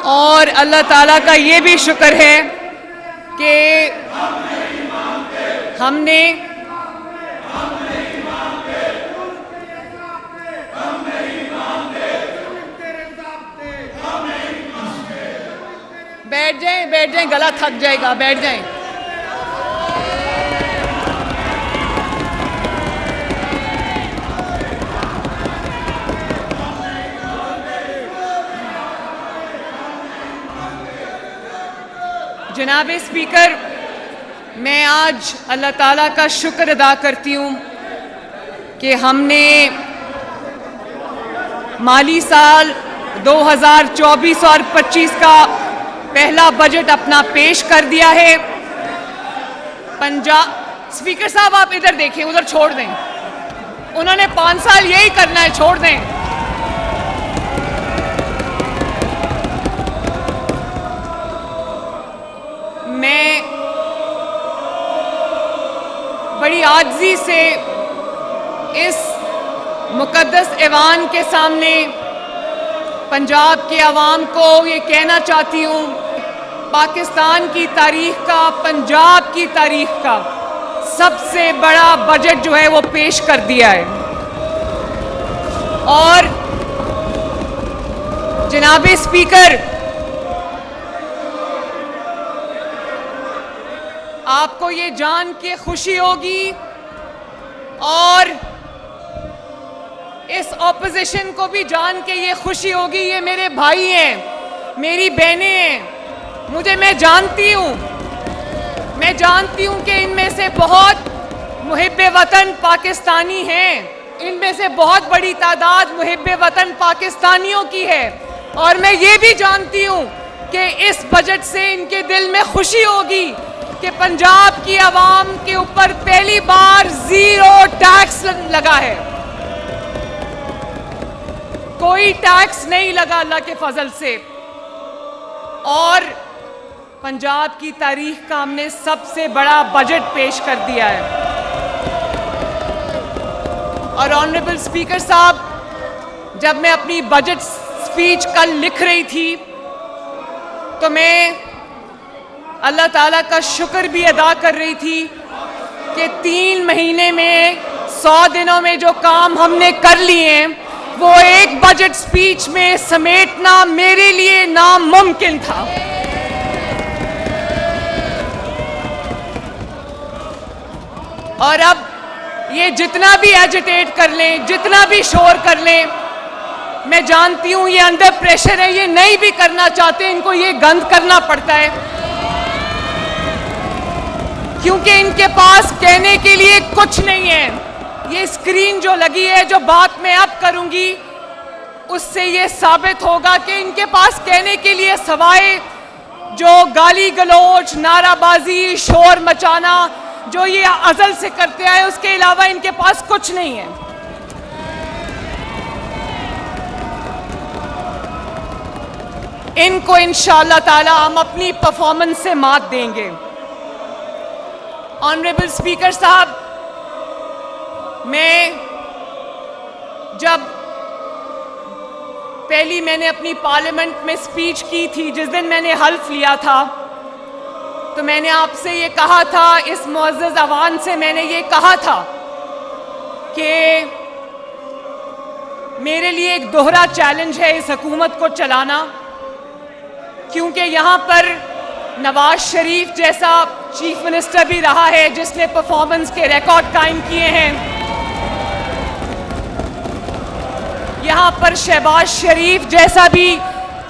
और अल्लाह ताला का ये भी शुक्र है कि हमने बैठ जाएं, गला थक जाएगा, बैठ जाएं। जनाब स्पीकर, मैं आज अल्लाह ताला का शुक्र अदा करती हूँ कि हमने माली साल 2024 और 25 का पहला बजट अपना पेश कर दिया है। पंजाब स्पीकर साहब आप इधर देखें, उधर छोड़ दें, उन्होंने 5 साल यही करना है, छोड़ दें। मैं बड़ी आजिज़ी से इस मुकद्दस ऐवान के सामने पंजाब के अवाम को ये कहना चाहती हूँ, पाकिस्तान की तारीख का, पंजाब की तारीख का सबसे बड़ा बजट जो है वो पेश कर दिया है। और जनाब स्पीकर, आपको ये जान के खुशी होगी और इस ऑपोजिशन को भी जान के ये खुशी होगी, ये मेरे भाई हैं, मेरी बहनें हैं, मैं जानती हूँ कि इनमें से बहुत मुहिब्बे वतन पाकिस्तानी हैं, इनमें से बहुत बड़ी तादाद मुहिब्बे वतन पाकिस्तानियों की है। और मैं ये भी जानती हूँ कि इस बजट से इनके दिल में खुशी होगी कि पंजाब की आवाम के ऊपर पहली बार 0 टैक्स लगा है, कोई टैक्स नहीं लगा अल्लाह के फजल से। और पंजाब की तारीख का हमने सबसे बड़ा बजट पेश कर दिया है। और ऑनरेबल स्पीकर साहब, जब मैं अपनी बजट स्पीच कल लिख रही थी तो मैं अल्लाह ताला का शुक्र भी अदा कर रही थी कि 3 महीने में 100 दिनों में जो काम हमने कर लिए हैं वो एक बजट स्पीच में समेटना मेरे लिए नामुमकिन था। और अब ये जितना भी एजिटेट कर लें, जितना भी शोर कर लें, मैं जानती हूँ ये अंडर प्रेशर है, ये नहीं भी करना चाहते, इनको ये गंद करना पड़ता है, क्योंकि इनके पास कहने के लिए कुछ नहीं है। ये स्क्रीन जो लगी है, जो बात मैं अब करूंगी, उससे ये साबित होगा कि इनके पास कहने के लिए सवाए जो गाली गलौज, नाराबाजी, शोर मचाना जो ये अज़ल से करते आए, उसके अलावा इनके पास कुछ नहीं है। इनको इंशाअल्लाह ताला हम अपनी परफॉर्मेंस से मात देंगे। ऑनरेबल स्पीकर साहब, मैं जब पहली मैंने अपनी पार्लियामेंट में स्पीच की थी, जिस दिन मैंने हल्फ लिया था, तो मैंने आपसे ये कहा था, इस मुअज़्ज़ज़ अवान से मैंने ये कहा था कि मेरे लिए एक दोहरा चैलेंज है इस हुकूमत को चलाना, क्योंकि यहाँ पर नवाज शरीफ जैसा चीफ मिनिस्टर भी रहा है जिसने परफॉर्मेंस के रिकॉर्ड कायम किए हैं, यहाँ पर शहबाज शरीफ जैसा भी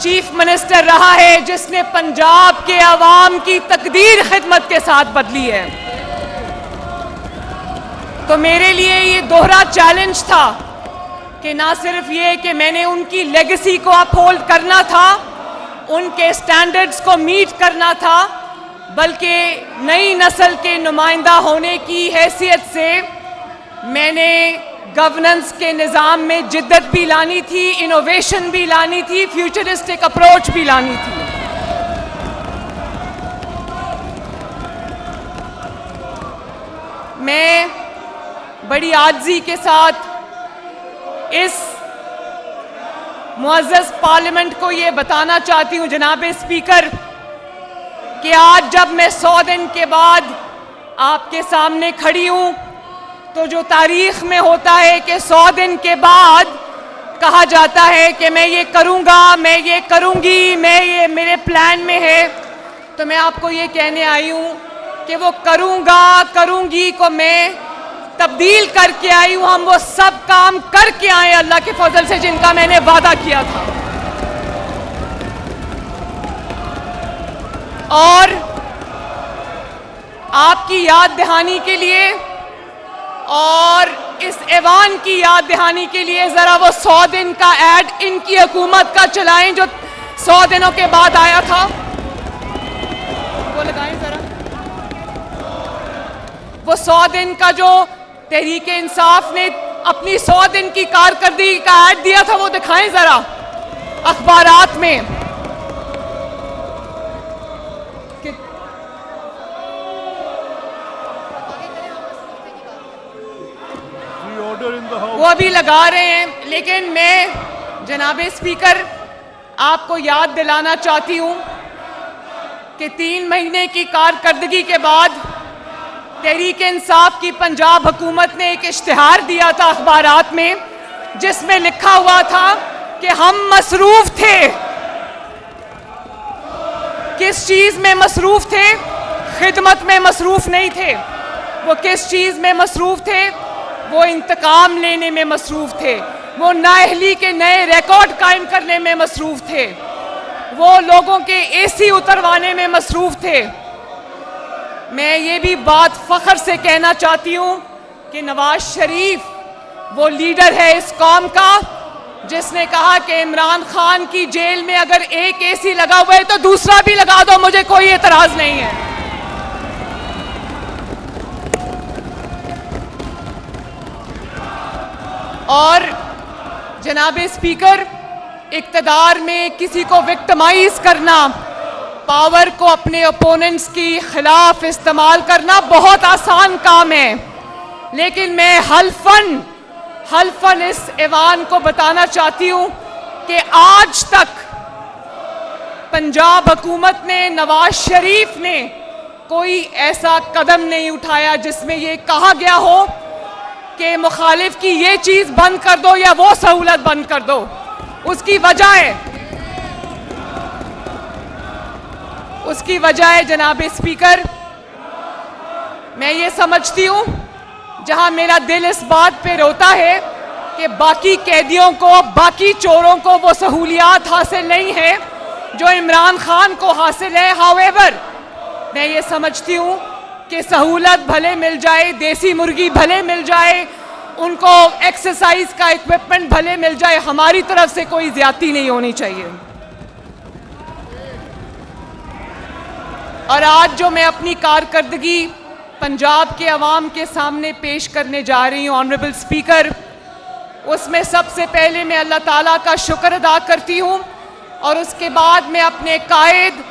चीफ मिनिस्टर रहा है जिसने पंजाब के अवाम की तकदीर खिदमत के साथ बदली है। तो मेरे लिए ये दोहरा चैलेंज था कि ना सिर्फ ये कि मैंने उनकी लेगेसी को अपहोल्ड करना था, उनके स्टैंडर्ड्स को मीट करना था, बल्कि नई नस्ल के नुमाइंदा होने की हैसियत से मैंने गवर्नेंस के निज़ाम में जिद्दत भी लानी थी, इनोवेशन भी लानी थी, फ्यूचरिस्टिक अप्रोच भी लानी थी। मैं बड़ी आजिज़ी के साथ इस मुअज़्ज़ज़ पार्लियामेंट को ये बताना चाहती हूँ जनाब स्पीकर कि आज जब मैं 100 दिन के बाद आपके सामने खड़ी हूँ तो जो तारीख में होता है कि 100 दिन के बाद कहा जाता है कि मैं ये करूँगा, मैं ये करूँगी, मैं ये मेरे प्लान में है, तो मैं आपको ये कहने आई हूँ कि वो करूँगा, करूँगी को मैं तब्दील करके आई हूँ। हम वो सब काम करके आए अल्लाह के फजल से जिनका मैंने वादा किया था। और आपकी याद दहानी के लिए और इस ऐवान की याद दहानी के लिए जरा वो 100 दिन का ऐड इनकी हुकूमत का चलाएं जो 100 दिनों के बाद आया था, वो लगाएं जरा। वो 100 दिन का जो तहरीक इंसाफ ने अपनी 100 दिन की कारकर्दगी का ऐड दिया था वो दिखाएं जरा अखबारात में। वो अभी लगा रहे हैं, लेकिन मैं जनाब स्पीकर आपको याद दिलाना चाहती हूँ कि 3 महीने की कारकर्दगी के बाद तहरीक इंसाफ की पंजाब हुकूमत ने एक इश्तिहार दिया था अखबारात में जिसमें लिखा हुआ था कि हम मसरूफ थे। किस चीज़ में मसरूफ थे? खिदमत में मसरूफ नहीं थे। वो किस चीज़ में मसरूफ थे? वो इंतकाम लेने में मसरूफ थे। वो नाअहली के नए रिकॉर्ड कायम करने में मसरूफ थे। वो लोगों के एसी उतरवाने में मसरूफ थे। मैं ये भी बात फ़ख्र से कहना चाहती हूँ कि नवाज शरीफ वो लीडर है इस कौम का जिसने कहा कि इमरान खान की जेल में अगर एक एसी लगा हुआ है तो दूसरा भी लगा दो, मुझे कोई एतराज़ नहीं है। और जनाब स्पीकर, इक़्तिदार में किसी को विक्टिमाइज करना, पावर को अपने ओपोनेंट्स की खिलाफ इस्तेमाल करना बहुत आसान काम है, लेकिन मैं हल्फन इस ऐवान को बताना चाहती हूँ कि आज तक पंजाब हुकूमत ने, नवाज शरीफ ने कोई ऐसा कदम नहीं उठाया जिसमें ये कहा गया हो कि मुखालिफ की ये चीज़ बंद कर दो या वो सहूलत बंद कर दो। उसकी वजह है जनाब स्पीकर, मैं ये समझती हूँ जहाँ मेरा दिल इस बात पे रोता है कि बाकी कैदियों को, बाकी चोरों को वो सहूलियात हासिल नहीं है जो इमरान खान को हासिल है। हाउएवर, मैं ये समझती हूँ कि सहूलत भले मिल जाए, देसी मुर्गी भले मिल जाए, उनको एक्सरसाइज का इक्विपमेंट भले मिल जाए, हमारी तरफ से कोई ज्यादती नहीं होनी चाहिए। और आज जो मैं अपनी कारकर्दगी पंजाब के अवाम के सामने पेश करने जा रही हूँ ऑनरेबल स्पीकर, उसमें सबसे पहले मैं अल्लाह ताला का शुक्र अदा करती हूँ और उसके बाद मैं अपने कायद,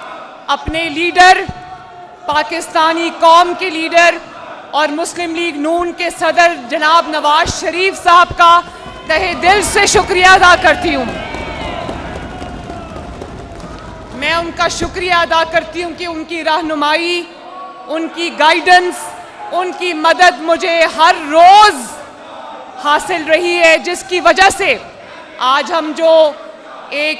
अपने लीडर, पाकिस्तानी कौम के लीडर और मुस्लिम लीग नून के सदर जनाब नवाज शरीफ साहब का तहे दिल से शुक्रिया अदा करती हूँ। मैं उनका शुक्रिया अदा करती हूँ कि उनकी रहनुमाई, उनकी गाइडेंस, उनकी मदद मुझे हर रोज़ हासिल रही है, जिसकी वजह से आज हम जो एक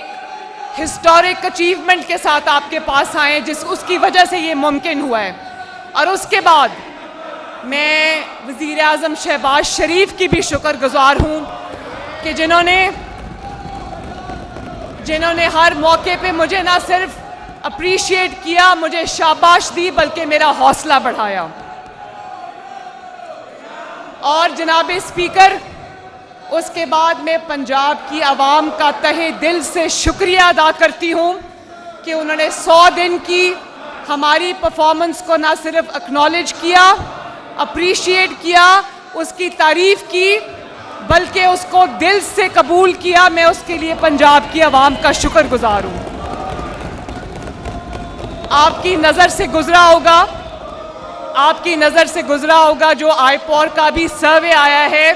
हिस्टोरिक अचीवमेंट के साथ आपके पास आए, उसकी वजह से ये मुमकिन हुआ है। और उसके बाद मैं वज़ीर आज़म शहबाज शरीफ की भी शुक्रगुज़ार हूँ कि जिन्होंने हर मौके पे मुझे ना सिर्फ अप्रिशिएट किया, मुझे शाबाश दी, बल्कि मेरा हौसला बढ़ाया। और जनाब स्पीकर, उसके बाद मैं पंजाब की आवाम का तहे दिल से शुक्रिया अदा करती हूँ कि उन्होंने 100 दिन की हमारी परफॉर्मेंस को ना सिर्फ एक्नॉलेज किया, अप्रिशिएट किया, उसकी तारीफ़ की, बल्कि उसको दिल से कबूल किया। मैं उसके लिए पंजाब की आवाम का शुक्रगुज़ार हूँ। आपकी नज़र से गुज़रा होगा जो आईपॉर का भी सर्वे आया है,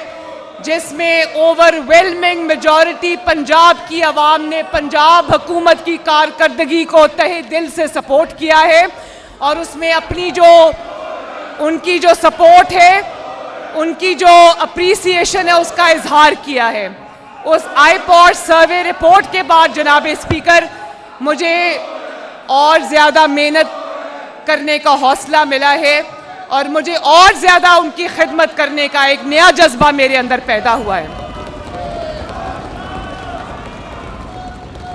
जिसमें ओवरवेलमिंग मेजॉरिटी पंजाब की आवाम ने पंजाब हुकूमत की कारकर्दगी को तहे दिल से सपोर्ट किया है और उसमें अपनी जो उनकी जो सपोर्ट है, उनकी जो अप्रिसिएशन है, उसका इजहार किया है। उस आईपॉड सर्वे रिपोर्ट के बाद जनाब स्पीकर, मुझे और ज़्यादा मेहनत करने का हौसला मिला है और मुझे और ज़्यादा उनकी खिदमत करने का एक नया जज्बा मेरे अंदर पैदा हुआ है।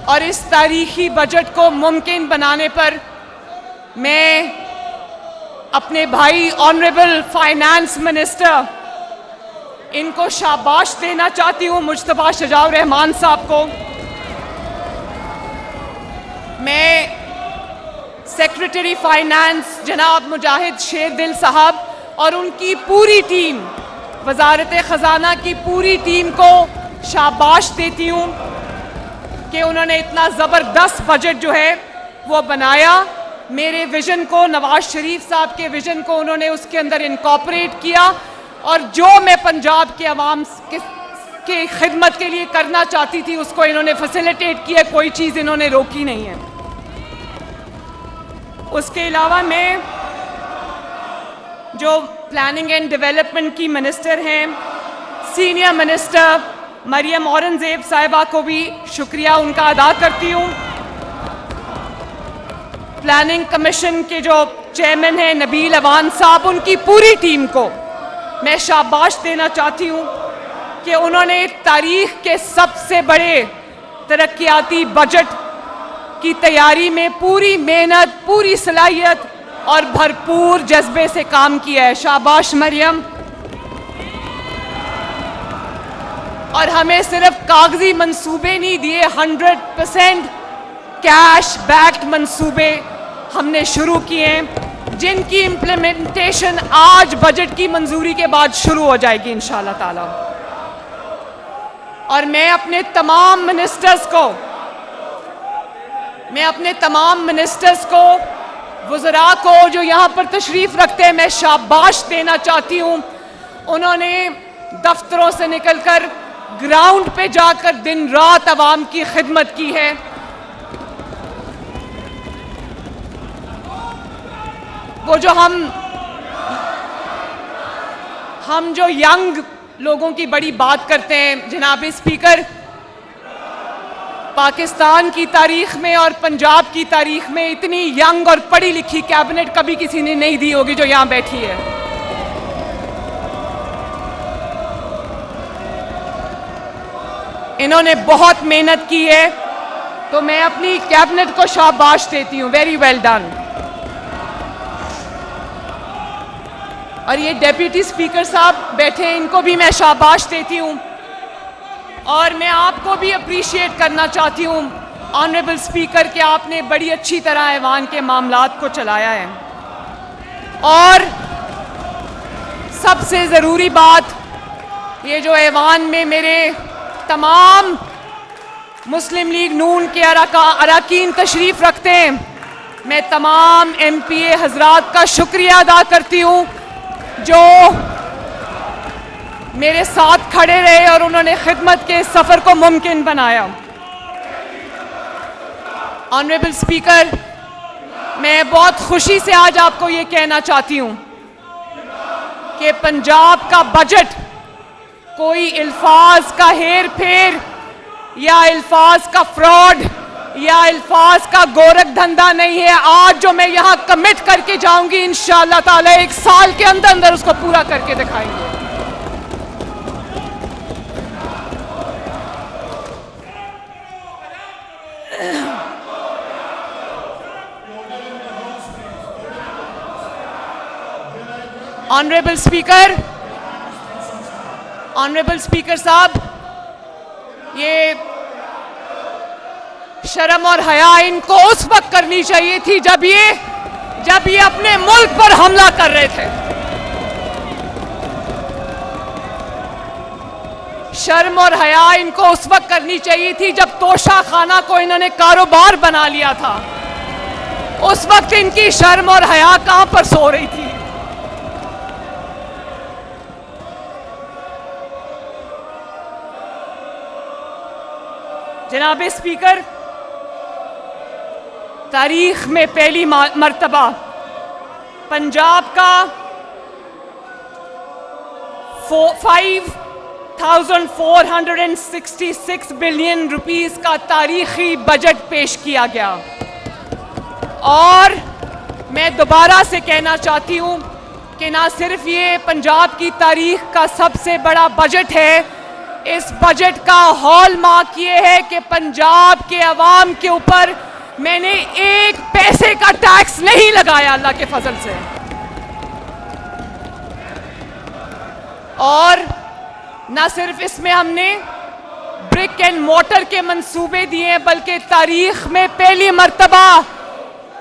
और इस तारीखी बजट को मुमकिन बनाने पर मैं अपने भाई ऑनरेबल फाइनेंस मिनिस्टर, इनको शाबाश देना चाहती हूँ, मुज्तबा शजाउर रहमान साहब को। मैं सेक्रेटरी फाइनेंस जनाब मुजाहिद शेरदिल साहब और उनकी पूरी टीम, वजारत ख़जाना की पूरी टीम को शाबाश देती हूँ कि उन्होंने इतना ज़बरदस्त बजट जो है वो बनाया। मेरे विज़न को, नवाज शरीफ साहब के विज़न को उन्होंने उसके अंदर इनकॉर्पोरेट किया और जो मैं पंजाब के अवाम के खिदमत के लिए करना चाहती थी उसको इन्होंने फैसिलिटेट किया, कोई चीज़ इन्होंने रोकी नहीं है। उसके अलावा मैं जो प्लानिंग एंड डेवलपमेंट की मिनिस्टर हैं, सीनियर मिनिस्टर मरियम औरंगज़ेब साहिबा को भी शुक्रिया उनका अदा करती हूँ। प्लानिंग कमीशन के जो चेयरमैन हैं नबील अवान साहब, उनकी पूरी टीम को मैं शाबाश देना चाहती हूँ कि उन्होंने तारीख के सबसे बड़े तरक्याती बजट की तैयारी में पूरी मेहनत, पूरी सलाहियत और भरपूर जज्बे से काम किया है। शाबाश मरियम। और हमें सिर्फ कागजी मंसूबे नहीं दिए, 100% कैश बैक्ड मंसूबे हमने शुरू किए हैं, जिनकी इम्प्लीमेंटेशन आज बजट की मंजूरी के बाद शुरू हो जाएगी इंशाअल्लाह ताला। और मैं अपने तमाम मिनिस्टर्स को, वज़रा को जो यहाँ पर तशरीफ़ रखते हैं, मैं शाबाश देना चाहती हूँ। उन्होंने दफ्तरों से निकलकर ग्राउंड पे जाकर दिन रात आवाम की खिदमत की है। वो जो हम जो यंग लोगों की बड़ी बात करते हैं जनाब स्पीकर, पाकिस्तान की तारीख में और पंजाब की तारीख में इतनी यंग और पढ़ी लिखी कैबिनेट कभी किसी ने नहीं दी होगी जो यहाँ बैठी है। इन्होंने बहुत मेहनत की है, तो मैं अपनी कैबिनेट को शाबाश देती हूँ, वेरी वेल डन। और ये डेप्यूटी स्पीकर साहब बैठे हैं, इनको भी मैं शाबाश देती हूँ। और मैं आपको भी अप्रिशिएट करना चाहती हूँ ऑनरेबल स्पीकर कि आपने बड़ी अच्छी तरह ऐवान के मामलात को चलाया है। और सबसे ज़रूरी बात, ये जो ऐवान में मेरे तमाम मुस्लिम लीग नून के अरकान तशरीफ़ रखते हैं, मैं तमाम MPA हजरात का शुक्रिया अदा करती हूँ जो मेरे साथ खड़े रहे और उन्होंने खिदमत के सफ़र को मुमकिन बनाया। ऑनरेबल स्पीकर, मैं बहुत खुशी से आज आपको ये कहना चाहती हूँ कि पंजाब का बजट कोई अल्फाज का हेर फेर या अल्फाज का फ्रॉड या अल्फाज का गोरख धंधा नहीं है। आज जो मैं यहाँ कमिट करके जाऊंगी इंशाअल्लाह ताला 1 साल के अंदर अंदर उसको पूरा करके दिखाएंगे। ऑनरेबल स्पीकर साहब, ये शर्म और हया इनको उस वक्त करनी चाहिए थी जब ये अपने मुल्क पर हमला कर रहे थे। शर्म और हया इनको उस वक्त करनी चाहिए थी जब तोशा खाना को इन्होंने कारोबार बना लिया था। उस वक्त इनकी शर्म और हया कहां पर सो रही थी। जनाब स्पीकर, तारीख में पहली मर्तबा पंजाब का 5,466 बिलियन रुपीस का तारीखी बजट पेश किया गया। और मैं दोबारा से कहना चाहती हूँ कि ना सिर्फ ये पंजाब की तारीख का सबसे बड़ा बजट है, इस बजट का हॉलमार्क ये है कि पंजाब के अवाम के ऊपर मैंने एक पैसे का टैक्स नहीं लगाया अल्लाह के फजल से। और ना सिर्फ इसमें हमने ब्रिक एंड मोटर के मंसूबे दिए, बल्कि तारीख में पहली मर्तबा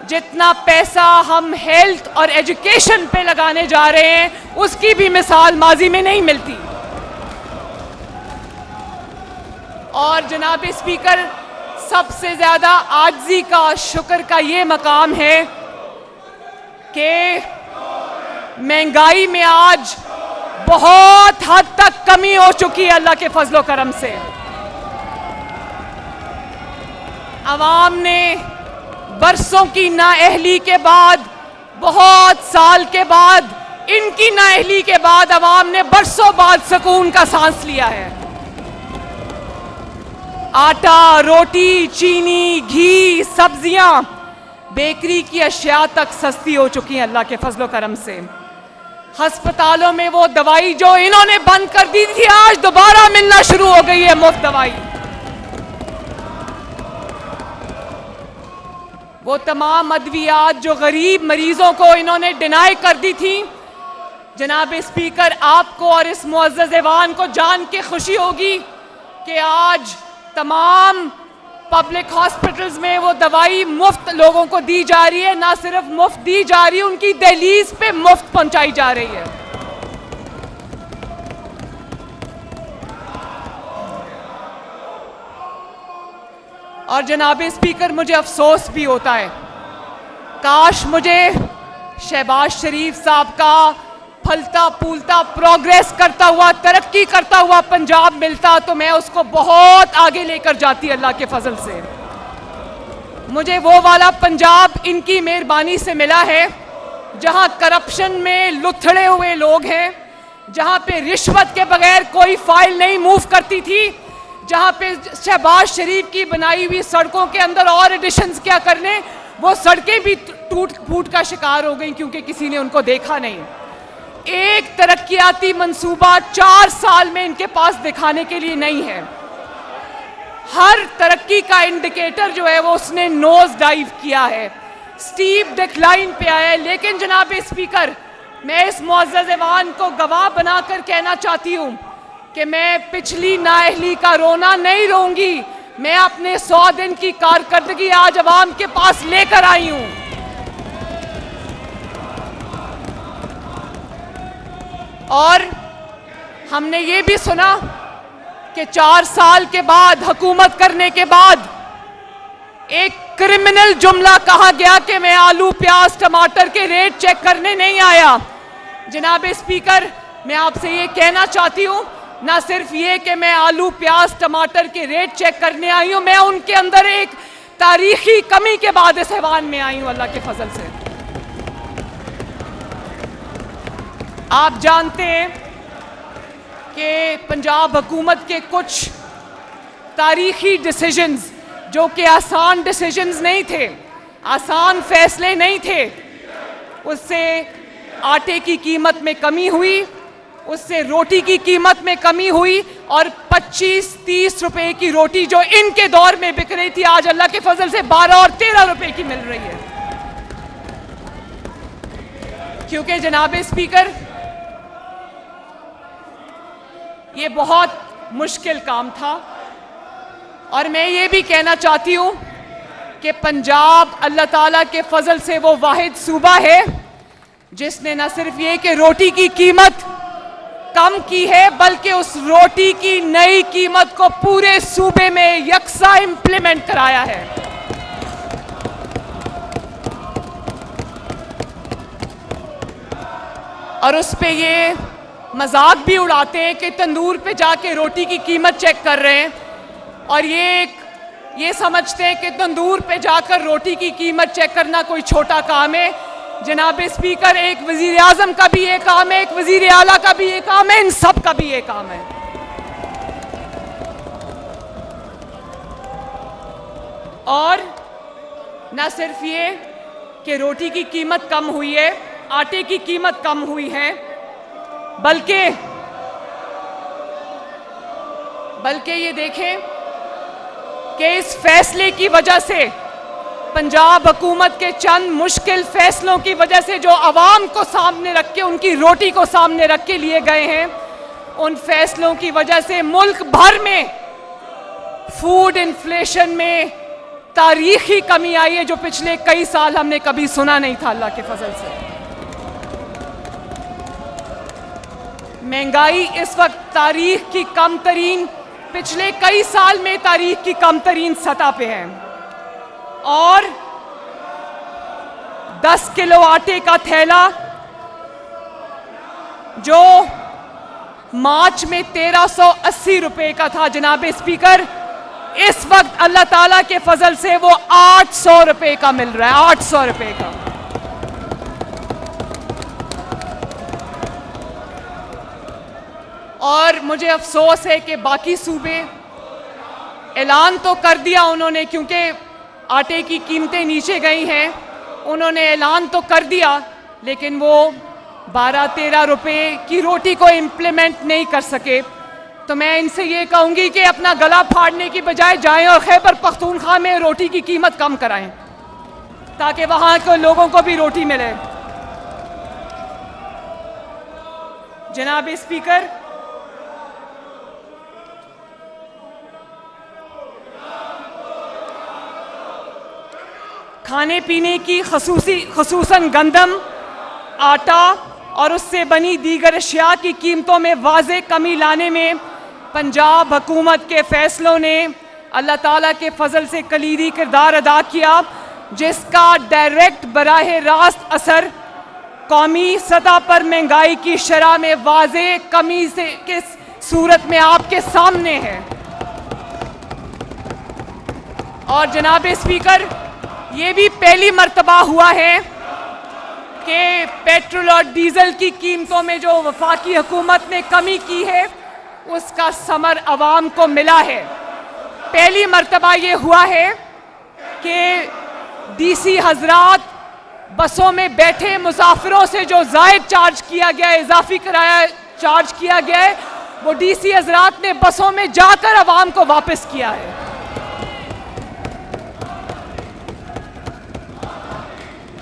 जितना पैसा हम हेल्थ और एजुकेशन पे लगाने जा रहे हैं उसकी भी मिसाल माजी में नहीं मिलती। और जनाब स्पीकर, सबसे ज्यादा आजिज़ी का शुक्र का ये मकाम है कि महंगाई में आज बहुत हद तक कमी हो चुकी है अल्लाह के फजलो करम से। अवाम ने बरसों की नाअहली के बाद, बहुत साल के बाद, इनकी नाअहली के बाद अवाम ने बरसों बाद सुकून का सांस लिया है। आटा, रोटी, चीनी, घी, सब्जियां, बेकरी की अशिया तक सस्ती हो चुकी हैं अल्लाह के फजलो करम से। अस्पतालों में वो दवाई जो इन्होंने बंद कर दी थी आज दोबारा मिलना शुरू हो गई है, मुफ्त दवाई। वो तमाम अद्वियात जो गरीब मरीजों को इन्होंने डिनाई कर दी थी। जनाब स्पीकर, आपको और इस मुअज़्ज़ज़ ऐवान को जान के खुशी होगी कि आज तमाम पब्लिक हॉस्पिटल्स में वो दवाई मुफ्त लोगों को दी जा रही है। ना सिर्फ मुफ्त दी जा रही है, उनकी दहलीज पे मुफ्त पहुंचाई जा रही है। और जनाब स्पीकर, मुझे अफसोस भी होता है, काश मुझे शहबाज शरीफ साहब का फलता फूलता प्रोग्रेस करता हुआ, तरक्की करता हुआ पंजाब मिलता तो मैं उसको बहुत आगे लेकर जाती अल्लाह के फजल से। मुझे वो वाला पंजाब इनकी मेहरबानी से मिला है जहां करप्शन में लुथड़े हुए लोग हैं, जहां पे रिश्वत के बगैर कोई फाइल नहीं मूव करती थी, जहां पे शहबाज शरीफ की बनाई हुई सड़कों के अंदर और एडिशंस क्या करने, वो सड़कें भी टूट फूट का शिकार हो गई क्योंकि किसी ने उनको देखा नहीं। एक तरक्याती मंसूबा 4 साल में इनके पास दिखाने के लिए नहीं है। हर तरक्की का इंडिकेटर जो है वो उसने नोज डाइव किया है, स्टीप डिक्लाइन पे आया है। लेकिन जनाब स्पीकर, मैं इस मुअज़्ज़ज़ ऐवान को गवाह बनाकर कहना चाहती हूँ कि मैं पिछली नाअहली का रोना नहीं रोऊंगी। मैं अपने 100 दिन की कारकर्दगी आज अवाम के पास लेकर आई हूँ। और हमने ये भी सुना कि 4 साल के बाद, हुकूमत करने के बाद, एक क्रिमिनल जुमला कहा गया कि मैं आलू, प्याज, टमाटर के रेट चेक करने नहीं आया। जनाब स्पीकर, मैं आपसे ये कहना चाहती हूँ, ना सिर्फ ये कि मैं आलू, प्याज, टमाटर के रेट चेक करने आई हूँ, मैं उनके अंदर एक तारीखी कमी के बाद इस ऐवान में आई हूँ अल्लाह के फजल से। आप जानते हैं कि पंजाब हुकूमत के कुछ तारीखी डिसीजंस जो कि आसान डिसीजंस नहीं थे, आसान फैसले नहीं थे, उससे आटे की कीमत में कमी हुई, उससे रोटी की कीमत में कमी हुई और 25-30 रुपए की रोटी जो इनके दौर में बिक रही थी आज अल्लाह के फजल से 12 और 13 रुपए की मिल रही है। क्योंकि जनाब स्पीकर, ये बहुत मुश्किल काम था। और मैं ये भी कहना चाहती हूँ कि पंजाब अल्लाह ताला के फजल से वो वाहिद सूबा है जिसने न सिर्फ ये कि रोटी की कीमत कम की है, बल्कि उस रोटी की नई कीमत को पूरे सूबे में यकसा इंप्लीमेंट कराया है। और उस पे ये मजाक भी उड़ाते हैं कि तंदूर पे जाके रोटी की कीमत चेक कर रहे हैं। और ये एक ये समझते हैं कि तंदूर पे जाकर रोटी की कीमत चेक करना कोई छोटा काम है। जनाब स्पीकर, एक वजीर आजम का भी ये काम है, एक वजीर आला का भी ये काम है, इन सब का भी ये काम है। और न सिर्फ ये कि रोटी की कीमत कम हुई है, आटे की कीमत कम हुई है, बल्कि ये देखें कि इस फैसले की वजह से, पंजाब हुकूमत के चंद मुश्किल फैसलों की वजह से जो आवाम को सामने रख के, उनकी रोटी को सामने रख के लिए गए हैं, उन फैसलों की वजह से मुल्क भर में फूड इन्फ्लेशन में तारीखी कमी आई है, जो पिछले कई साल हमने कभी सुना नहीं था। अल्लाह के फजल से महंगाई इस वक्त तारीख की कम तरीन, पिछले कई साल में तारीख की कम तरीन सतह पे है। और 10 किलो आटे का थैला जो मार्च में 1380 रुपए का था, जनाब स्पीकर, इस वक्त अल्लाह ताला के फजल से वो 800 रुपए का मिल रहा है, 800 रुपए का। और मुझे अफसोस है कि बाकी सूबे, ऐलान तो कर दिया उन्होंने, क्योंकि आटे की कीमतें नीचे गई हैं, उन्होंने ऐलान तो कर दिया, लेकिन वो 12-13 रुपए की रोटी को इम्प्लीमेंट नहीं कर सके। तो मैं इनसे ये कहूँगी कि अपना गला फाड़ने की बजाय जाएं और खैबर पख्तूनख्वा में रोटी की कीमत कम कराएं, ताकि वहाँ के लोगों को भी रोटी मिले। जनाब स्पीकर, खाने पीने की खसूसन गंदम, आटा और उससे बनी दीगर अशिया की कीमतों में वाज़े कमी लाने में पंजाब हुकूमत के फैसलों ने अल्लाह ताला के फजल से कलीदी किरदार अदा किया, जिसका डायरेक्ट बराह रास्त असर कौमी सतह पर महंगाई की शरह में वाज़े कमी से के सूरत में आपके सामने है। और जनाब स्पीकर, ये भी पहली मर्तबा हुआ है कि पेट्रोल और डीजल की कीमतों में जो वफाकी हुकूमत ने कमी की है, उसका समर अवाम को मिला है। पहली मर्तबा ये हुआ है कि डीसी हजरात बसों में बैठे मुसाफिरों से जो जायद चार्ज किया गया है, इजाफी किराया चार्ज किया गया है, वो डीसी हजरात ने बसों में जाकर अवाम को वापस किया है।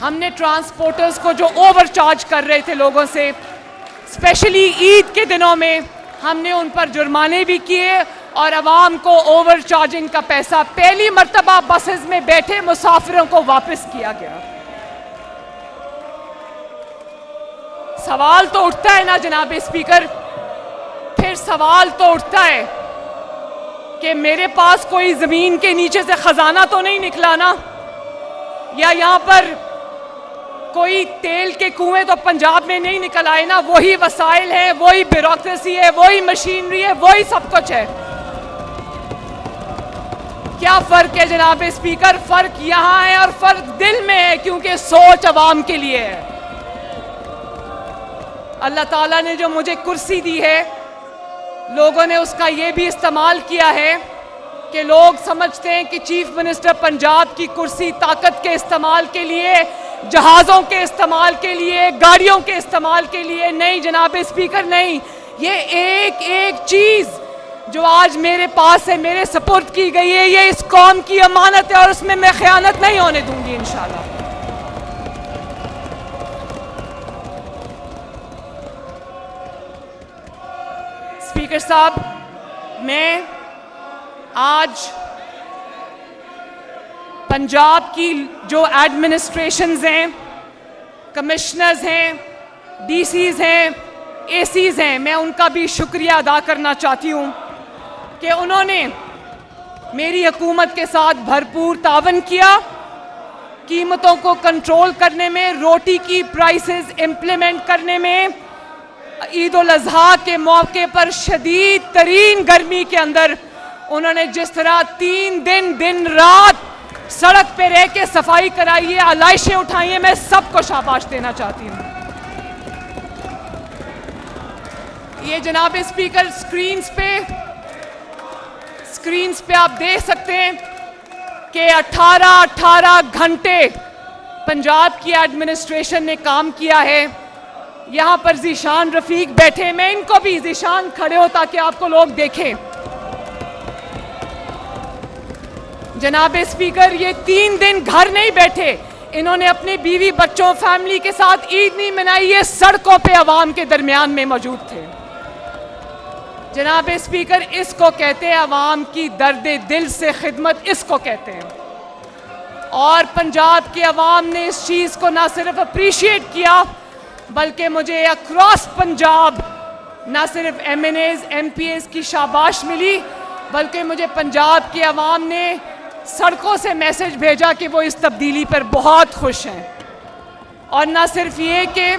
हमने ट्रांसपोर्टर्स को जो ओवर चार्ज कर रहे थे लोगों से, स्पेशली ईद के दिनों में, हमने उन पर जुर्माने भी किए और अवाम को ओवर चार्जिंग का पैसा पहली मर्तबा बसेस में बैठे मुसाफिरों को वापस किया गया। सवाल तो उठता है ना जनाब स्पीकर, फिर सवाल तो उठता है कि मेरे पास कोई जमीन के नीचे से खजाना तो नहीं निकला ना, या यहाँ पर कोई तेल के कुएं तो पंजाब में नहीं निकल आए ना। वही वसाइल है, वही ब्यूरोक्रेसी है, वही मशीनरी है, वही सब कुछ है। क्या फर्क है जनाब स्पीकर? फर्क यहाँ है और फर्क दिल में है, क्योंकि सोच अवाम के लिए है। अल्लाह ताला ने जो मुझे कुर्सी दी है, लोगों ने उसका ये भी इस्तेमाल किया है कि लोग समझते हैं कि चीफ मिनिस्टर पंजाब की कुर्सी ताकत के इस्तेमाल के लिए, जहाज़ों के इस्तेमाल के लिए, गाड़ियों के इस्तेमाल के लिए नहीं जनाब स्पीकर, नहीं। ये एक एक चीज़ जो आज मेरे पास है, मेरे सपुर्द की गई है, ये इस कौम की अमानत है और उसमें मैं ख़यानत नहीं होने दूंगी इंशाल्लाह। स्पीकर साहब, मैं आज पंजाब की जो एडमिनिस्ट्रेशंस हैं, कमिश्नर्स हैं, डीसीज हैं, एसीज हैं, मैं उनका भी शुक्रिया अदा करना चाहती हूँ कि उन्होंने मेरी हुकूमत के साथ भरपूर तावन किया, कीमतों को कंट्रोल करने में, रोटी की प्राइसेस इम्प्लीमेंट करने में, ईद उल अज़हा के मौके पर शदीद तरीन गर्मी के अंदर उन्होंने जिस तरह 3 दिन दिन रात सड़क पे रह के सफाई कराई है, आलाइशें उठाई हैं, मैं सबको शाबाश देना चाहती हूं। ये जनाब स्पीकर स्क्रीन्स पे आप देख सकते हैं कि 18 घंटे पंजाब की एडमिनिस्ट्रेशन ने काम किया है। यहां पर ज़ीशान रफीक बैठे, मैं इनको भी, ज़ीशान खड़े हो ताकि आपको लोग देखें। जनाब स्पीकर, ये 3 दिन घर नहीं बैठे, इन्होंने अपनी बीवी बच्चों फैमिली के साथ ईद नहीं मनाई, ये सड़कों पे अवाम के दरमियान में मौजूद थे। जनाब स्पीकर, इसको कहते हैं अवाम की दर्द दिल से खिदमत, इसको कहते हैं। और पंजाब के अवाम ने इस चीज़ को ना सिर्फ अप्रिशिएट किया, बल्कि मुझे अक्रॉस पंजाब ना सिर्फ MNAs MPAs की शाबाश मिली, बल्कि मुझे पंजाब के अवाम ने सड़कों से मैसेज भेजा कि वो इस तब्दीली पर बहुत खुश हैं। और ना सिर्फ ये कि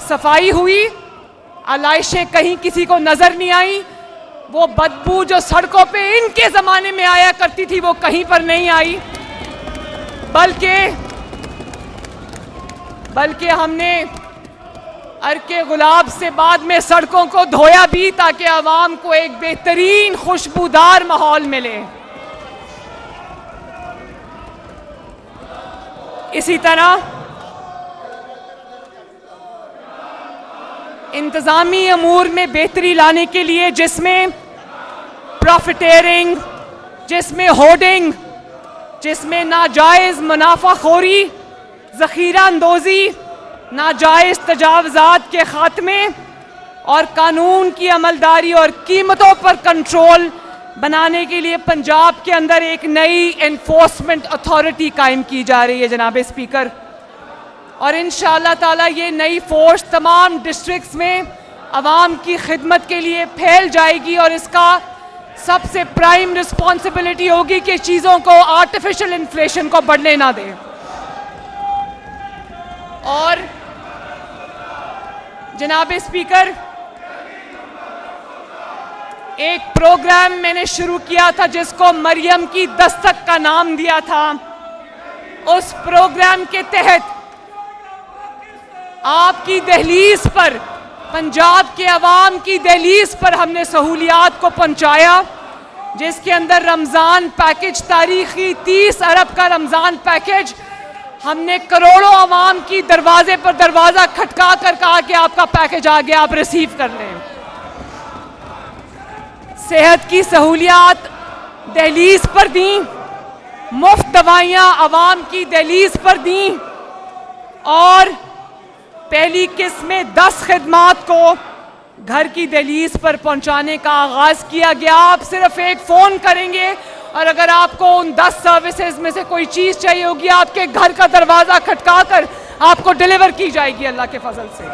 सफाई हुई, आलाइशें कहीं किसी को नज़र नहीं आई, वो बदबू जो सड़कों पे इनके ज़माने में आया करती थी वो कहीं पर नहीं आई, बल्कि हमने अर्के गुलाब से बाद में सड़कों को धोया भी ताकि आवाम को एक बेहतरीन खुशबूदार माहौल मिले। इसी तरह इंतज़ामी अमूर में बेहतरी लाने के लिए, जिसमें प्रॉफिटेयरिंग, जिसमें होर्डिंग, जिसमें नाजायज़ मुनाफाखोरी, ज़ख़ीरा अंदोज़ी, नाजायज़ तजावज़ात के ख़ात्मे और कानून की अमलदारी और कीमतों पर कंट्रोल बनाने के लिए पंजाब के अंदर एक नई एनफोर्समेंट अथॉरिटी कायम की जा रही है जनाब स्पीकर। और इंशाअल्लाह ताला ये नई फोर्स तमाम डिस्ट्रिक्ट्स में अवाम की खिदमत के लिए फैल जाएगी और इसका सबसे प्राइम रिस्पॉन्सिबिलिटी होगी कि चीज़ों को, आर्टिफिशियल इन्फ्लेशन को बढ़ने ना दें। और जनाब स्पीकर, एक प्रोग्राम मैंने शुरू किया था जिसको मरियम की दस्तक का नाम दिया था। उस प्रोग्राम के तहत आपकी दहलीज पर, पंजाब के अवाम की दहलीज पर हमने सहूलियात को पहुंचाया, जिसके अंदर रमज़ान पैकेज, तारीखी 30 अरब का रमज़ान पैकेज, हमने करोड़ों अवाम की दरवाजे पर दरवाज़ा खटका कर कहा कि आपका पैकेज आ गया, आप रिसीव कर लें। सेहत की सहूलियात दहलीज पर दी, मुफ्त दवाइयाँ अवाम की दहलीज पर दी और पहली किस्त में 10 खिदमात को घर की दहलीज पर पहुंचाने का आगाज़ किया गया। आप सिर्फ एक फ़ोन करेंगे और अगर आपको उन 10 सर्विसेज में से कोई चीज़ चाहिए होगी, आपके घर का दरवाज़ा खटका कर आपको डिलीवर की जाएगी अल्लाह के फजल से।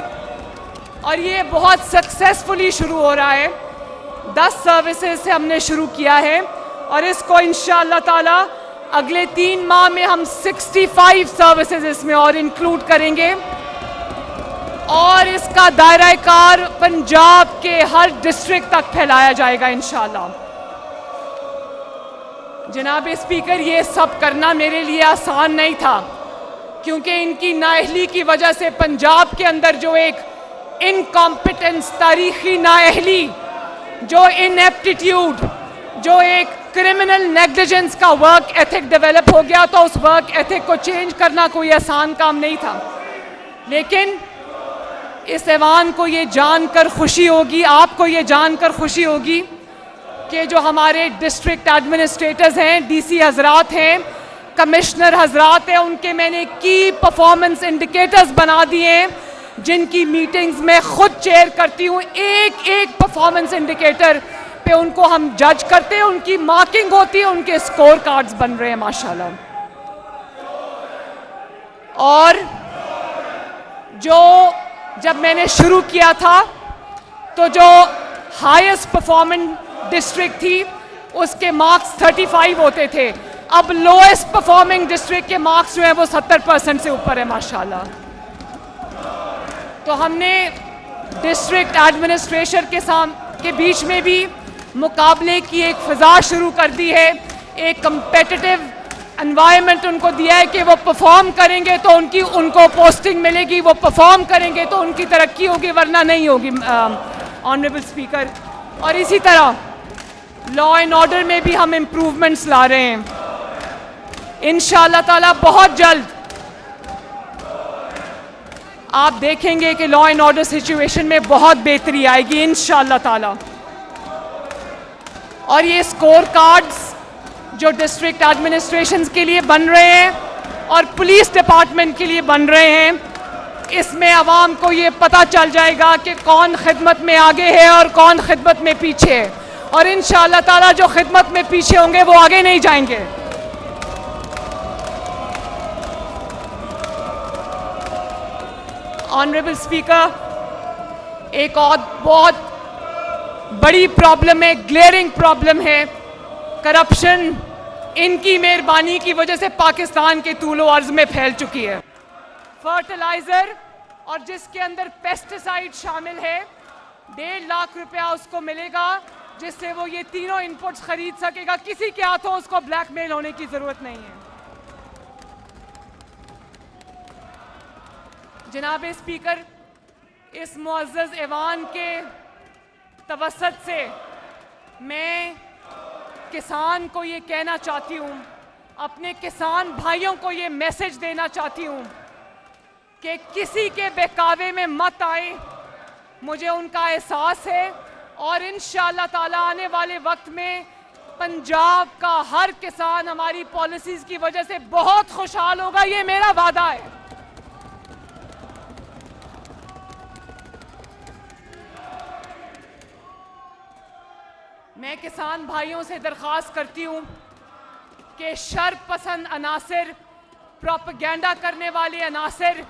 और ये बहुत सक्सेसफुली शुरू हो रहा है। 10 सर्विसेज से हमने शुरू किया है और इसको इंशाअल्लाह ताला अगले 3 माह में हम 65 सर्विसेज इसमें और इंक्लूड करेंगे और इसका दायरा कार पंजाब के हर डिस्ट्रिक्ट तक फैलाया जाएगा इंशाअल्लाह। जनाब स्पीकर, ये सब करना मेरे लिए आसान नहीं था, क्योंकि इनकी नाअहली की वजह से पंजाब के अंदर जो एक इनकॉम्पिटेंस, तारीखी नाअहली, जो इनएप्टीट्यूड, जो एक क्रिमिनल नेग्लिजेंस का वर्क एथिक डेवलप हो गया, तो उस वर्क एथिक को चेंज करना कोई आसान काम नहीं था। लेकिन इस ऐवान को ये जानकर खुशी होगी, आपको ये जानकर खुशी होगी कि जो हमारे डिस्ट्रिक्ट एडमिनिस्ट्रेटर्स हैं, DC हजरात हैं, कमिश्नर हजरात हैं, उनके मैंने की परफॉर्मेंस इंडिकेटर्स बना दिए हैं, जिनकी मीटिंग्स में खुद चेयर करती हूँ। एक एक परफॉर्मेंस इंडिकेटर पे उनको हम जज करते हैं, उनकी मार्किंग होती है, उनके स्कोर कार्ड्स बन रहे हैं माशाल्लाह। और जब मैंने शुरू किया था तो जो हाईएस्ट परफॉर्मिंग डिस्ट्रिक्ट थी उसके मार्क्स 35 होते थे, अब लोएस्ट परफॉर्मिंग डिस्ट्रिक्ट के मार्क्स जो है वो 70% से ऊपर है माशाल्लाह। तो हमने डिस्ट्रिक्ट एडमिनिस्ट्रेशन के बीच में भी मुकाबले की एक फ़िज़ा शुरू कर दी है, एक कम्पेटिटिव एनवायरनमेंट उनको दिया है कि वो परफॉर्म करेंगे तो उनको पोस्टिंग मिलेगी, वो परफॉर्म करेंगे तो उनकी तरक्की होगी, वरना नहीं होगी ऑनरेबल स्पीकर। और इसी तरह लॉ एंड ऑर्डर में भी हम इम्प्रूवमेंट्स ला रहे हैं। इंशाअल्लाह ताला बहुत जल्द आप देखेंगे कि लॉ एंड ऑर्डर सिचुएशन में बहुत बेहतरी आएगी इंशाअल्लाह ताला। और ये स्कोर कार्ड्स जो डिस्ट्रिक्ट एडमिनिस्ट्रेशंस के लिए बन रहे हैं और पुलिस डिपार्टमेंट के लिए बन रहे हैं, इसमें आवाम को ये पता चल जाएगा कि कौन खिदमत में आगे है और कौन खिदमत में पीछे है। और इंशाअल्लाह ताला जो खिदमत में पीछे होंगे वो आगे नहीं जाएंगे। ऑनरेबल स्पीकर, एक और बहुत बड़ी प्रॉब्लम है, ग्लेयरिंग प्रॉब्लम है, करप्शन इनकी मेहरबानी की वजह से पाकिस्तान के तूलो अर्ज में फैल चुकी है। फर्टिलाइजर और जिसके अंदर पेस्टिसाइड शामिल है, 1.5 लाख रुपया उसको मिलेगा, जिससे वो ये तीनों इनपुट्स खरीद सकेगा। किसी के हाथों उसको ब्लैकमेल होने की जरूरत नहीं है। जनाब स्पीकर, इस मुअज़्ज़ज़ ऐवान के तवस्सुत से मैं किसान को ये कहना चाहती हूँ, अपने किसान भाइयों को ये मैसेज देना चाहती हूँ कि किसी के बहकावे में मत आए। मुझे उनका एहसास है और इंशाअल्लाह ताला आने वाले वक्त में पंजाब का हर किसान हमारी पॉलिसीज़ की वजह से बहुत खुशहाल होगा, ये मेरा वादा है। मैं किसान भाइयों से दरख्वास्त करती हूँ कि शर पसंद अनासर, प्रोपेगेंडा करने वाले अनासर,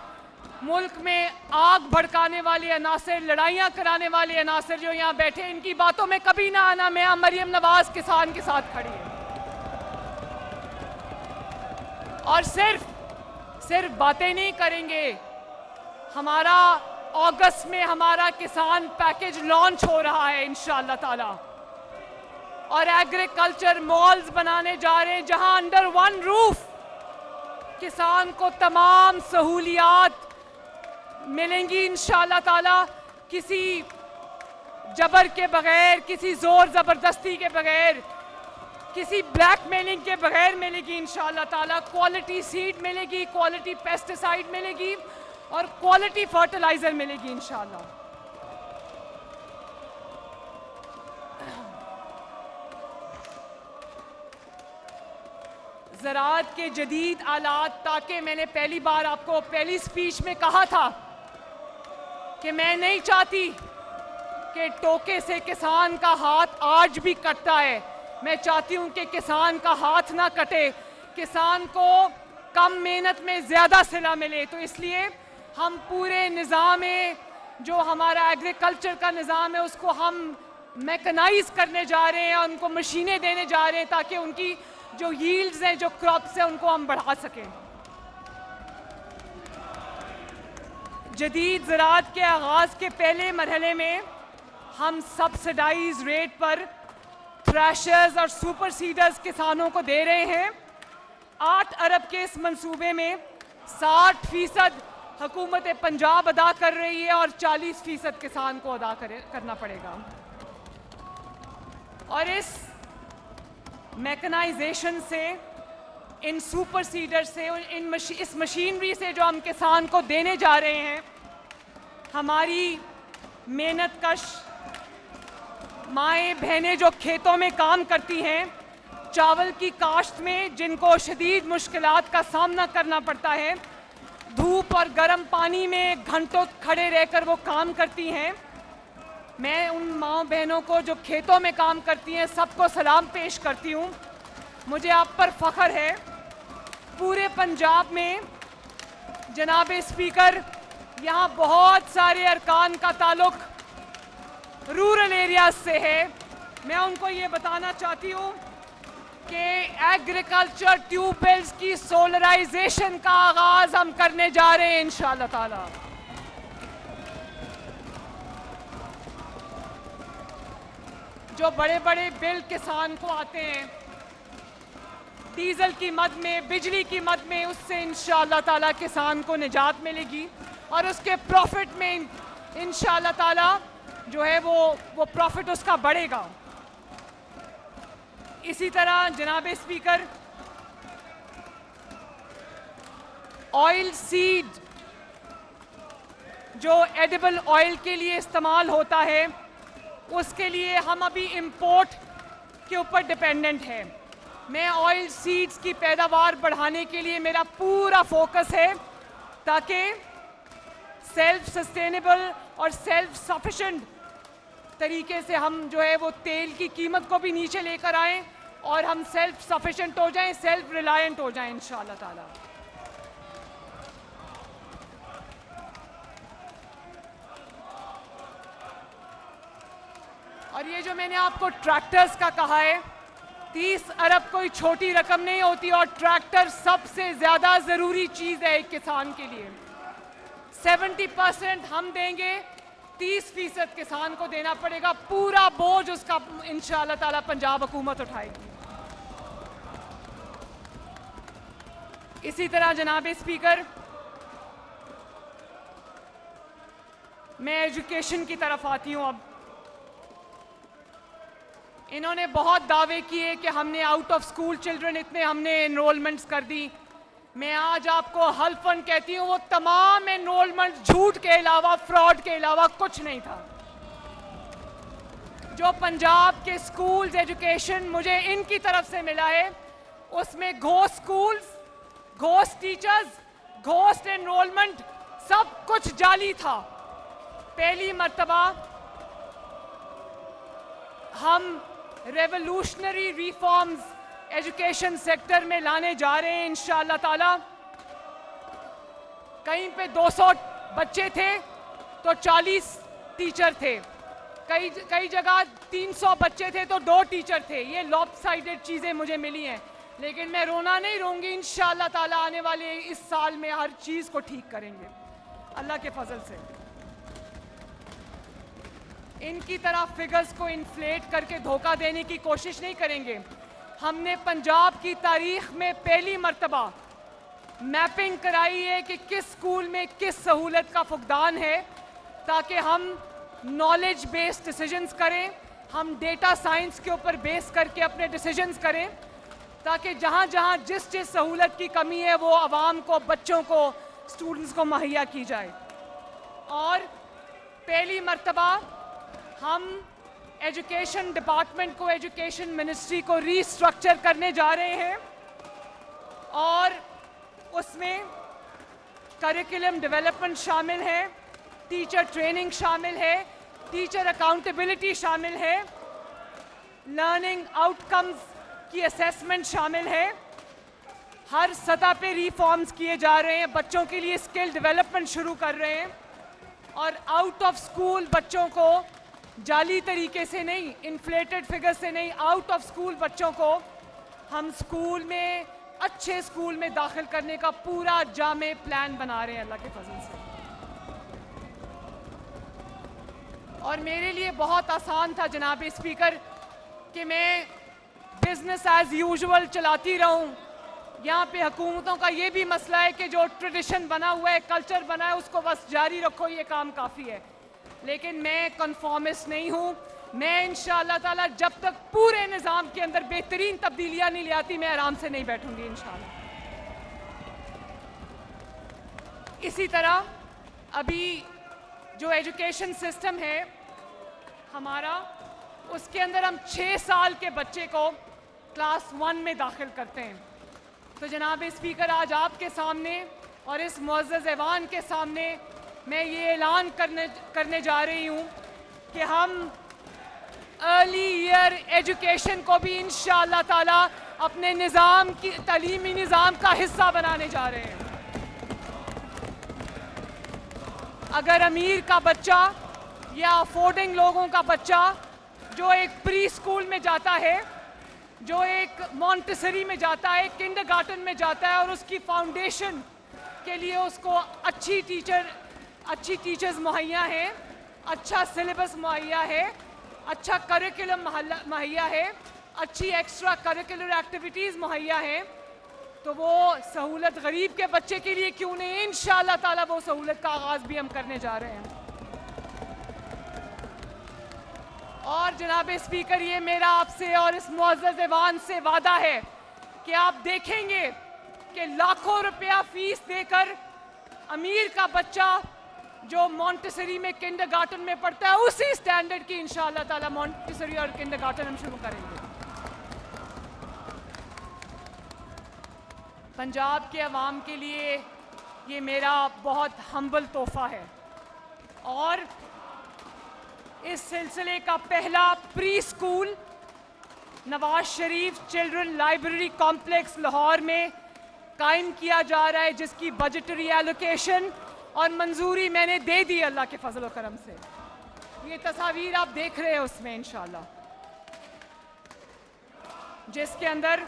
मुल्क में आग भड़काने वाले अनासर, लड़ाइयाँ कराने वाले अनासर जो यहाँ बैठे, इनकी बातों में कभी ना आना। मैं मरियम नवाज किसान के साथ खड़ी है और सिर्फ बातें नहीं करेंगे। हमारा अगस्त में हमारा किसान पैकेज लॉन्च हो रहा है इंशाअल्लाह ताला, और एग्रीकल्चर मॉल्स बनाने जा रहे हैं जहां अंडर वन रूफ किसान को तमाम सहूलियात मिलेंगी इंशाअल्लाह ताला। किसी जबर के बगैर, किसी जोर जबरदस्ती के बगैर, किसी ब्लैकमेलिंग के बगैर मिलेगी इंशाअल्लाह ताला। क्वालिटी सीड मिलेगी, क्वालिटी पेस्टिसाइड मिलेगी और क्वालिटी फर्टिलाइजर मिलेगी इंशाअल्लाह। ज़राअत के जदीद आलात, ताकि मैंने पहली बार आपको पहली स्पीच में कहा था कि मैं नहीं चाहती कि टोके से किसान का हाथ आज भी कटता है। मैं चाहती हूँ कि किसान का हाथ ना कटे, किसान को कम मेहनत में ज़्यादा सिला मिले। तो इसलिए हम पूरे निज़ाम में जो हमारा एग्रीकल्चर का निज़ाम है उसको हम मैकेनाइज करने जा रहे हैं, उनको मशीनें देने जा रहे हैं ताकि उनकी जो यील्ड्स हैं, जो क्रॉप्स हैं, उनको हम बढ़ा सकें। जदीद ज़राअत के आगाज़ के पहले मरहले में हम सब्सिडाइज रेट पर थ्रैशर्स और सुपर सीडर्स किसानों को दे रहे हैं। 8 अरब के इस मंसूबे में 60% हुकूमत पंजाब अदा कर रही है और 40% किसान को अदा करना पड़ेगा। और इस मैकेनाइजेशन से, इन सुपर सीडर से, इस मशीनरी से जो हम किसान को देने जा रहे हैं, हमारी मेहनत कश माएँ बहनें जो खेतों में काम करती हैं, चावल की काश्त में जिनको शदीद मुश्किलात का सामना करना पड़ता है, धूप और गर्म पानी में घंटों खड़े रहकर वो काम करती हैं, मैं उन माँ बहनों को जो खेतों में काम करती हैं सबको सलाम पेश करती हूँ। मुझे आप पर फ़ख्र है। पूरे पंजाब में जनाब स्पीकर, यहाँ बहुत सारे अरकान का ताल्लुक रूरल एरियाज से है। मैं उनको ये बताना चाहती हूँ कि एग्रीकल्चर ट्यूबवेल्स की सोलराइजेशन का आगाज़ हम करने जा रहे हैं इंशाअल्लाह ताला। जो बड़े बड़े बिल किसान को आते हैं डीजल की मद में, बिजली की मद में, उससे इंशाअल्लाह ताला किसान को निजात मिलेगी और उसके प्रॉफिट में इंशाअल्लाह ताला जो है वो प्रॉफिट उसका बढ़ेगा। इसी तरह जनाब स्पीकर, ऑयल सीड जो एडिबल ऑयल के लिए इस्तेमाल होता है उसके लिए हम अभी इंपोर्ट के ऊपर डिपेंडेंट हैं। मैं ऑयल सीड्स की पैदावार बढ़ाने के लिए मेरा पूरा फोकस है ताकि सेल्फ सस्टेनेबल और सेल्फ सफिशिएंट तरीके से हम जो है वो तेल की कीमत को भी नीचे लेकर आएं और हम सेल्फ सफिशिएंट हो जाएं, सेल्फ रिलायंट हो जाएं इंशाअल्लाह ताला। और ये जो मैंने आपको ट्रैक्टर्स का कहा है, 30 अरब कोई छोटी रकम नहीं होती और ट्रैक्टर सबसे ज्यादा जरूरी चीज है एक किसान के लिए। 70% हम देंगे, 30% किसान को देना पड़ेगा। पूरा बोझ उसका इंशाअल्लाह ताला पंजाब हुकूमत उठाएगी। इसी तरह जनाब स्पीकर, मैं एजुकेशन की तरफ आती हूं। अब इन्होंने बहुत दावे किए कि हमने आउट ऑफ स्कूल चिल्ड्रन इतने हमने एनरोलमेंट्स कर दी। मैं आज आपको हल्फन कहती हूं वो तमाम एनरोलमेंट झूठ के अलावा, फ्रॉड के अलावा कुछ नहीं था। जो पंजाब के स्कूल्स एजुकेशन मुझे इनकी तरफ से मिला है उसमें ghost schools, ghost teachers, ghost enrolment, सब कुछ जाली था। पहली मर्तबा हम रेवोल्यूशनरी रिफॉर्म्स एजुकेशन सेक्टर में लाने जा रहे हैं इंशाअल्लाह ताला। कहीं पे 200 बच्चे थे तो 40 टीचर थे, कई जगह 300 बच्चे थे तो 2 टीचर थे। ये लॉपसाइडेड चीज़ें मुझे मिली हैं, लेकिन मैं रोना नहीं रहूँगी। इंशाअल्लाह ताला आने वाले इस साल में हर चीज़ को ठीक करेंगे अल्लाह के फजल से। इनकी तरह फिगर्स को इन्फ्लेट करके धोखा देने की कोशिश नहीं करेंगे। हमने पंजाब की तारीख में पहली मर्तबा मैपिंग कराई है कि किस स्कूल में किस सहूलत का फुकदान है, ताकि हम नॉलेज बेस्ड डिसीजंस करें, हम डेटा साइंस के ऊपर बेस करके अपने डिसीजंस करें, ताकि जहाँ जहाँ जिस जिस सहूलत की कमी है वो आवाम को, बच्चों को, स्टूडेंट्स को मुहैया की जाए। और पहली मर्तबा हम एजुकेशन डिपार्टमेंट को, एजुकेशन मिनिस्ट्री को रीस्ट्रक्चर करने जा रहे हैं और उसमें करिकुलम डेवलपमेंट शामिल है, टीचर ट्रेनिंग शामिल है, टीचर अकाउंटेबिलिटी शामिल है, लर्निंग आउटकम्स की असेसमेंट शामिल है। हर सतह पे रिफॉर्म्स किए जा रहे हैं। बच्चों के लिए स्किल डेवलपमेंट शुरू कर रहे हैं और आउट ऑफ स्कूल बच्चों को जाली तरीके से नहीं, इन्फ्लेटेड फिगर से नहीं, आउट ऑफ स्कूल बच्चों को हम स्कूल में, अच्छे स्कूल में दाखिल करने का पूरा जामे प्लान बना रहे हैं अल्लाह के फजल से। और मेरे लिए बहुत आसान था जनाब स्पीकर कि मैं बिजनेस एज यूजुअल चलाती रहूं। यहाँ पे हुकूमतों का ये भी मसला है कि जो ट्रेडिशन बना हुआ है, कल्चर बना है, उसको बस जारी रखो, ये काम काफ़ी है। लेकिन मैं कन्फॉर्मिस्ट नहीं हूँ। मैं इंशाअल्लाह ताला जब तक पूरे निज़ाम के अंदर बेहतरीन तब्दीलियाँ नहीं ले आती, मैं आराम से नहीं बैठूंगी इंशाअल्लाह। इसी तरह अभी जो एजुकेशन सिस्टम है हमारा, उसके अंदर हम 6 साल के बच्चे को क्लास 1 में दाखिल करते हैं। तो जनाब स्पीकर, आज आपके सामने और इस मुअज़्ज़ज़ ऐवान के सामने मैं ये ऐलान करने जा रही हूँ कि हम अर्ली ईयर एजुकेशन को भी इंशाअल्लाह ताला अपने निज़ाम की, तालीमी निज़ाम का हिस्सा बनाने जा रहे हैं। अगर अमीर का बच्चा या अफोर्डिंग लोगों का बच्चा जो एक प्री स्कूल में जाता है, जो एक मॉन्टेसरी में जाता है, किंडरगार्टन में जाता है और उसकी फाउंडेशन के लिए उसको अच्छी टीचर्स मुहैया हैं, अच्छा सिलेबस मुहैया है, अच्छा करिकुलम मुहैया है, अच्छी एक्स्ट्रा करिकुलर एक्टिविटीज़ मुहैया हैं, तो वो सहूलत गरीब के बच्चे के लिए क्यों नहीं? इंशाअल्लाह ताला वो सहूलत का आगाज़ भी हम करने जा रहे हैं। और जनाब स्पीकर, ये मेरा आपसे और इस मुअज़्ज़ज़ ऐवान से वादा है कि आप देखेंगे कि लाखों रुपया फीस देकर अमीर का बच्चा जो मॉन्टेसरी में किंडरगार्टन में पढ़ता है, उसी स्टैंडर्ड की इंशाअल्लाह ताला मॉन्टेसरी और किंडरगार्टन हम शुरू करेंगे। पंजाब के अवाम के लिए ये मेरा बहुत हम्बल तोहफा है। और इस सिलसिले का पहला pre school Nawaz Sharif children library complex Lahore में कायम किया जा रहा है, जिसकी बजटरी एलोकेशन और मंजूरी मैंने दे दी अल्लाह के फजल व करम से। ये तस्वीर आप देख रहे हैं उसमें इंशाअल्लाह, जिसके अंदर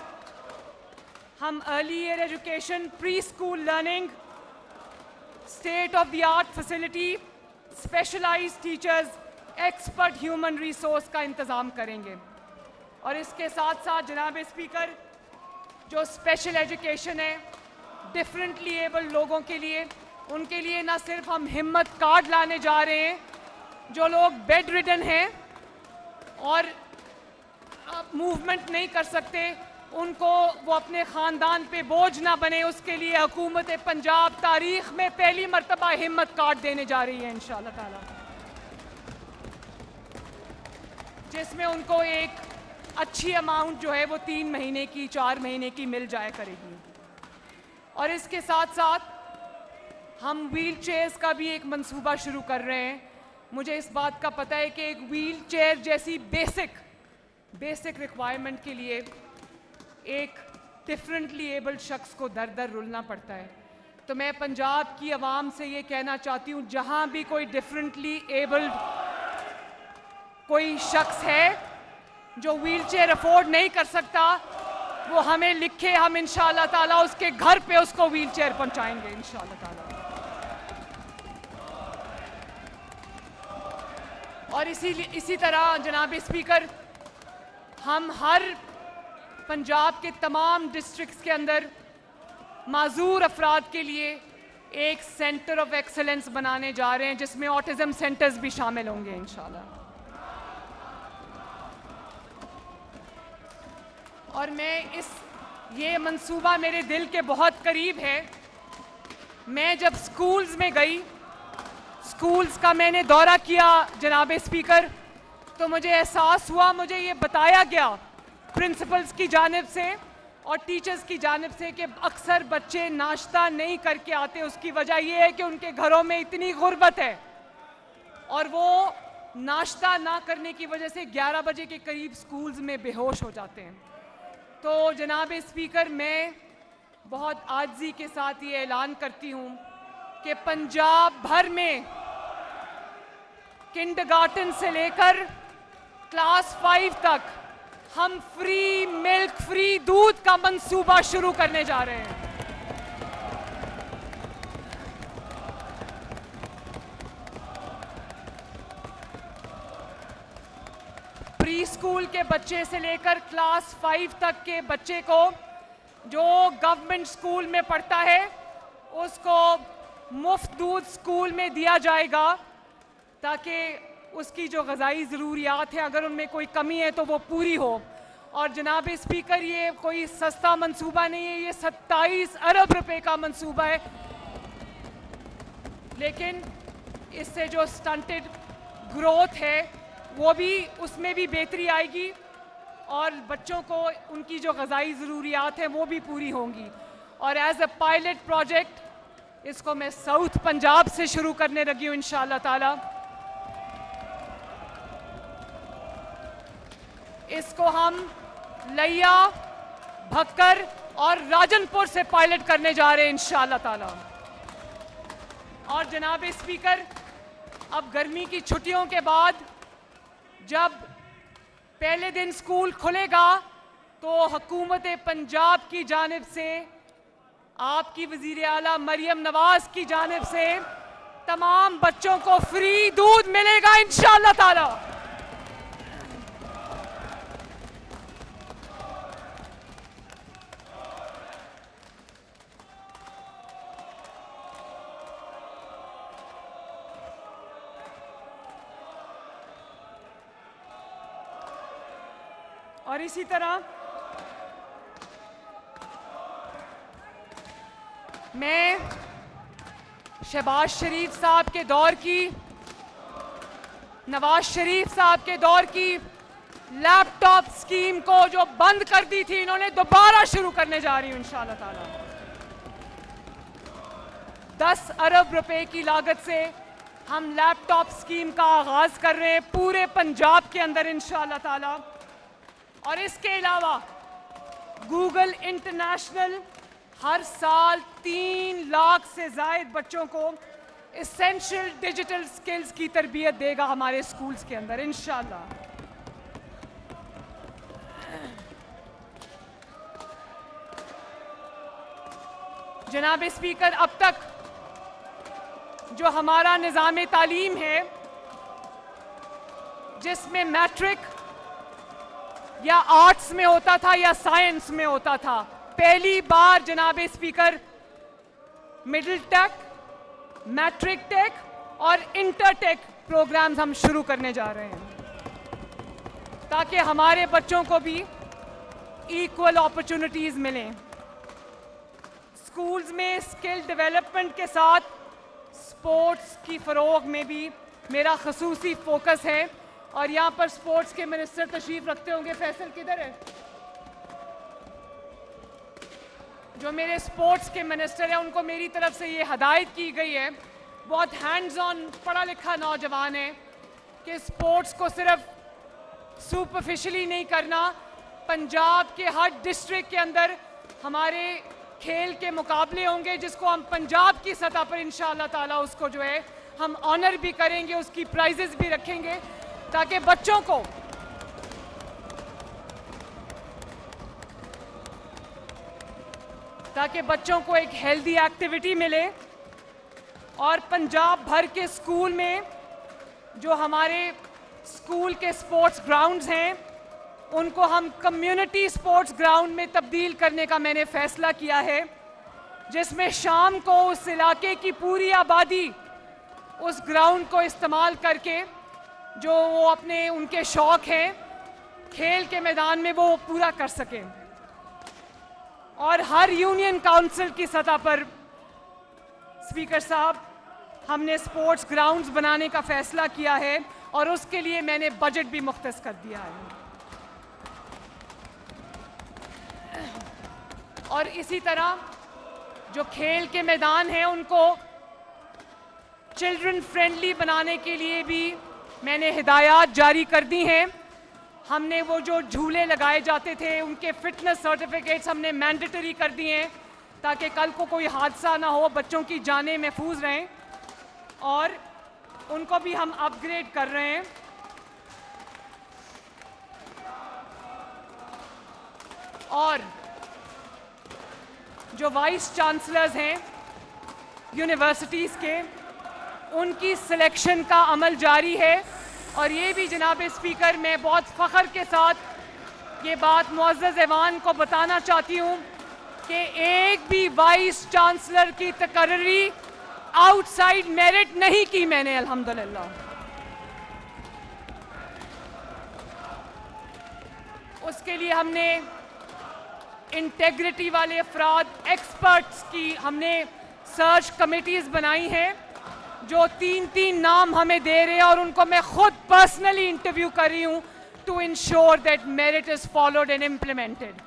हम early year education, pre school learning, state of the art facility, specialised teachers, expert human resource का इंतज़ाम करेंगे। और इसके साथ साथ जनाब स्पीकर, जो स्पेशल एजुकेशन है डिफरेंटली एबल्ड लोगों के लिए, उनके लिए ना सिर्फ हम हिम्मत कार्ड लाने जा रहे हैं, जो लोग बेड रिडन हैं और मूवमेंट नहीं कर सकते, उनको वो अपने ख़ानदान पे बोझ ना बने, उसके लिए हुकूमत पंजाब तारीख़ में पहली मरतबा हिम्मत कार्ड देने जा रही है इंशाअल्लाह ताला, जिसमें उनको एक अच्छी अमाउंट जो है वो 3 महीने की, 4 महीने की मिल जाया करेगी। और इसके साथ साथ हम व्हील चेयर्स का भी एक मंसूबा शुरू कर रहे हैं। मुझे इस बात का पता है कि एक व्हील चेयर जैसी बेसिक रिक्वायरमेंट के लिए एक डिफरेंटली एबल्ड शख्स को दर दर रुलना पड़ता है। तो मैं पंजाब की आवाम से ये कहना चाहती हूँ, जहाँ भी कोई डिफरेंटली एबल्ड कोई शख्स है जो व्हील चेयर अफोर्ड नहीं कर सकता, वो हमें लिखे, हम इंशाअल्लाह ताला उसके घर पे उसको व्हील चेयर पहुँचाएंगे इंशाअल्लाह ताला। और इसी तरह जनाब स्पीकर, हम हर पंजाब के तमाम डिस्ट्रिक्ट्स के अंदर माजूर अफराद के लिए एक सेंटर ऑफ एक्सेलेंस बनाने जा रहे हैं, जिसमें ऑटिज़म सेंटर्स भी शामिल होंगे इंशाअल्लाह। और ये मंसूबा मेरे दिल के बहुत करीब है। मैं जब स्कूल्स में गई, स्कूल्स का मैंने दौरा किया जनाब स्पीकर, तो मुझे एहसास हुआ, मुझे ये बताया गया प्रिंसिपल्स की जानिब से और टीचर्स की जानिब से कि अक्सर बच्चे नाश्ता नहीं करके आते। उसकी वजह यह है कि उनके घरों में इतनी गुर्बत है और वो नाश्ता ना करने की वजह से 11 बजे के करीब स्कूल्स में बेहोश हो जाते हैं। तो जनाब स्पीकर, मैं बहुत आजिज़ी के साथ ये ऐलान करती हूँ कि पंजाब भर में किंडरगार्टन से लेकर क्लास 5 तक हम फ्री मिल्क, फ्री दूध का मंसूबा शुरू करने जा रहे हैं। प्री स्कूल के बच्चे से लेकर क्लास 5 तक के बच्चे को जो गवर्नमेंट स्कूल में पढ़ता है, उसको मुफ्त दूध स्कूल में दिया जाएगा, ताकि उसकी जो ग़िज़ाई ज़रूरियात हैं, अगर उनमें कोई कमी है तो वो पूरी हो। और जनाब स्पीकर, ये कोई सस्ता मंसूबा नहीं है, ये 27 अरब रुपए का मंसूबा है। लेकिन इससे जो स्टंटेड ग्रोथ है वो भी, उसमें भी बेहतरी आएगी और बच्चों को उनकी जो ग़िज़ाई ज़रूरियात हैं वो भी पूरी होंगी। और एज अ पायलट प्रोजेक्ट इसको मैं साउथ पंजाब से शुरू करने लगी हूँ इंशाअल्लाह ताला। इसको हम लिया, भक्कर और राजनपुर से पायलट करने जा रहे हैं इंशाअल्लाह ताला। और जनाब स्पीकर, अब गर्मी की छुट्टियों के बाद जब पहले दिन स्कूल खुलेगा तो हुकूमत पंजाब की जानिब से, आपकी वज़ीर आला मरियम नवाज की जानिब से तमाम बच्चों को फ्री दूध मिलेगा इंशाअल्लाह ताला। और इसी तरह मैं शहबाज शरीफ साहब के दौर की, नवाज शरीफ साहब के दौर की लैपटॉप स्कीम को जो बंद कर दी थी, इन्होंने दोबारा शुरू करने जा रही हूं इंशाअल्लाह ताला। 10 अरब रुपए की लागत से हम लैपटॉप स्कीम का आगाज कर रहे हैं पूरे पंजाब के अंदर इंशाअल्लाह ताला। और इसके अलावा गूगल इंटरनेशनल हर साल 3 लाख से जायद बच्चों को एसेंशियल डिजिटल स्किल्स की तरबियत देगा हमारे स्कूल्स के अंदर इंशाअल्लाह। जनाब स्पीकर, अब तक जो हमारा निज़ाम तालीम है, जिसमें मैट्रिक या आर्ट्स में होता था या साइंस में होता था, पहली बार जनाब speaker middle tech, matric tech और इंटर टेक प्रोग्राम्स हम शुरू करने जा रहे हैं ताकि हमारे बच्चों को भी इक्वल अपॉर्चुनिटीज मिलें। स्कूल्स में स्किल डेवलपमेंट के साथ स्पोर्ट्स की फ़रोग में भी मेरा खसूसी फोकस है। और यहाँ पर स्पोर्ट्स के मिनिस्टर तशरीफ रखते होंगे, फैसल किधर है? जो मेरे स्पोर्ट्स के मिनिस्टर हैं, उनको मेरी तरफ से ये हदायत की गई है, बहुत हैंड्स ऑन पढ़ा लिखा नौजवान है, कि स्पोर्ट्स को सिर्फ सुपरफिशली नहीं करना। पंजाब के हर डिस्ट्रिक्ट के अंदर हमारे खेल के मुकाबले होंगे, जिसको हम पंजाब की सतह पर इंशाअल्लाह ताला उसको जो है हम ऑनर भी करेंगे, उसकी प्राइजेस भी रखेंगे, ताकि बच्चों को एक हेल्दी एक्टिविटी मिले। और पंजाब भर के स्कूल में जो हमारे स्कूल के स्पोर्ट्स ग्राउंड्स हैं, उनको हम कम्युनिटी स्पोर्ट्स ग्राउंड में तब्दील करने का मैंने फैसला किया है, जिसमें शाम को उस इलाके की पूरी आबादी उस ग्राउंड को इस्तेमाल करके जो वो अपने उनके शौक हैं खेल के मैदान में वो पूरा कर सकें। और हर यूनियन काउंसिल की सतह पर स्पीकर साहब, हमने स्पोर्ट्स ग्राउंड्स बनाने का फैसला किया है और उसके लिए मैंने बजट भी मुख्तस कर दिया है। और इसी तरह जो खेल के मैदान हैं, उनको चिल्ड्रन फ्रेंडली बनाने के लिए भी मैंने हिदायत जारी कर दी हैं। हमने वो जो झूले लगाए जाते थे, उनके फिटनेस सर्टिफिकेट्स हमने मैंडेटरी कर दिए हैं, ताकि कल को कोई हादसा ना हो, बच्चों की जानें महफूज रहें। और उनको भी हम अपग्रेड कर रहे हैं। और जो वाइस चांसलर्स हैं यूनिवर्सिटीज़ के, उनकी सिलेक्शन का अमल जारी है। और ये भी जनाब स्पीकर, मैं बहुत फ़ख्र के साथ ये बात मुअज़्ज़ज़ ऐवान को बताना चाहती हूँ कि एक भी वाइस चांसलर की तकर्री आउटसाइड मेरिट नहीं की मैंने, अल्हम्दुलिल्लाह। उसके लिए हमने इंटेग्रिटी वाले अफराद, एक्सपर्ट्स की हमने सर्च कमिटीज़ बनाई हैं, जो 3-3 नाम हमें दे रहे हैं, और उनको मैं खुद पर्सनली इंटरव्यू कर रही हूँ to ensure that merit is followed and implemented.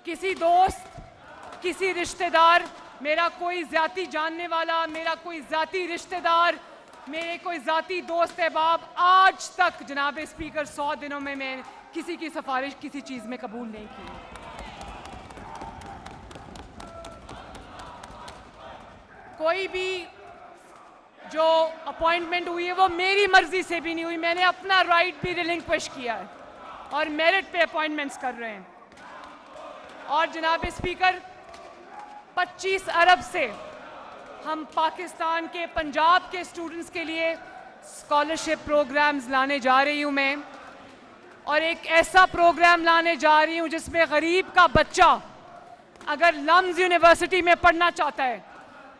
किसी दोस्त, किसी रिश्तेदार, मेरा कोई ज़ाती जानने वाला, मेरा कोई ज़ाती रिश्तेदार, मेरे कोई ज़ाती दोस्त अहबाब आज तक जनाब स्पीकर 100 दिनों में मैं किसी की सिफारिश किसी चीज़ में कबूल नहीं की। कोई भी जो अपॉइंटमेंट हुई है वो मेरी मर्जी से भी नहीं हुई, मैंने अपना राइट भी रिलिंक्विश किया है और मेरिट पे अपॉइंटमेंट्स कर रहे हैं। और जनाब स्पीकर, 25 अरब से हम पाकिस्तान के पंजाब के स्टूडेंट्स के लिए स्कॉलरशिप प्रोग्राम्स लाने जा रही हूँ मैं, और एक ऐसा प्रोग्राम लाने जा रही हूँ जिसमें गरीब का बच्चा अगर लम्स यूनिवर्सिटी में पढ़ना चाहता है,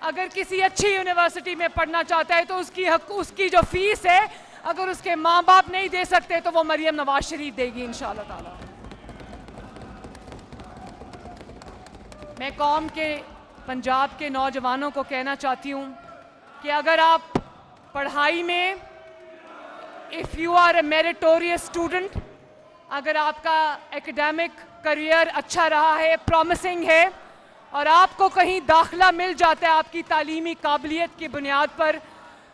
अगर किसी अच्छी यूनिवर्सिटी में पढ़ना चाहता है, तो उसकी जो फीस है अगर उसके माँ बाप नहीं दे सकते तो वो मरियम नवाज शरीफ देगी इंशाअल्लाह ताला। मैं कौम के, पंजाब के नौजवानों को कहना चाहती हूँ कि अगर आप पढ़ाई में if you are a meritorious student, अगर आपका एकेडमिक करियर अच्छा रहा है, प्रॉमिसिंग है, और आपको कहीं दाखिला मिल जाता है आपकी तालीमी काबिलियत की बुनियाद पर,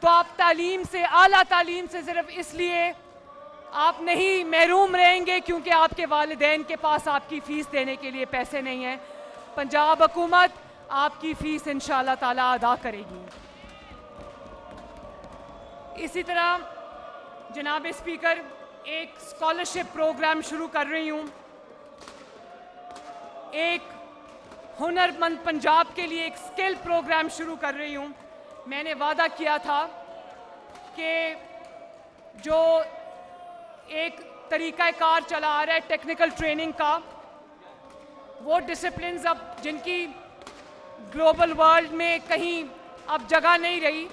तो आप तालीम से, आला तालीम से सिर्फ इसलिए आप नहीं महरूम रहेंगे क्योंकि आपके वालिदैन के पास आपकी फ़ीस देने के लिए पैसे नहीं हैं। पंजाब हुकूमत आपकी फ़ीस इंशाअल्लाह ताला अदा करेगी। इसी तरह जनाब स्पीकर, एक स्कॉलरशिप प्रोग्राम शुरू कर रही हूँ। एक हुनरमंद पंजाब के लिए एक स्किल प्रोग्राम शुरू कर रही हूँ। मैंने वादा किया था कि जो एक तरीक़ाकार चला आ रहा है टेक्निकल ट्रेनिंग का, वो डिसिप्लिन्स अब जिनकी ग्लोबल वर्ल्ड में कहीं अब जगह नहीं रही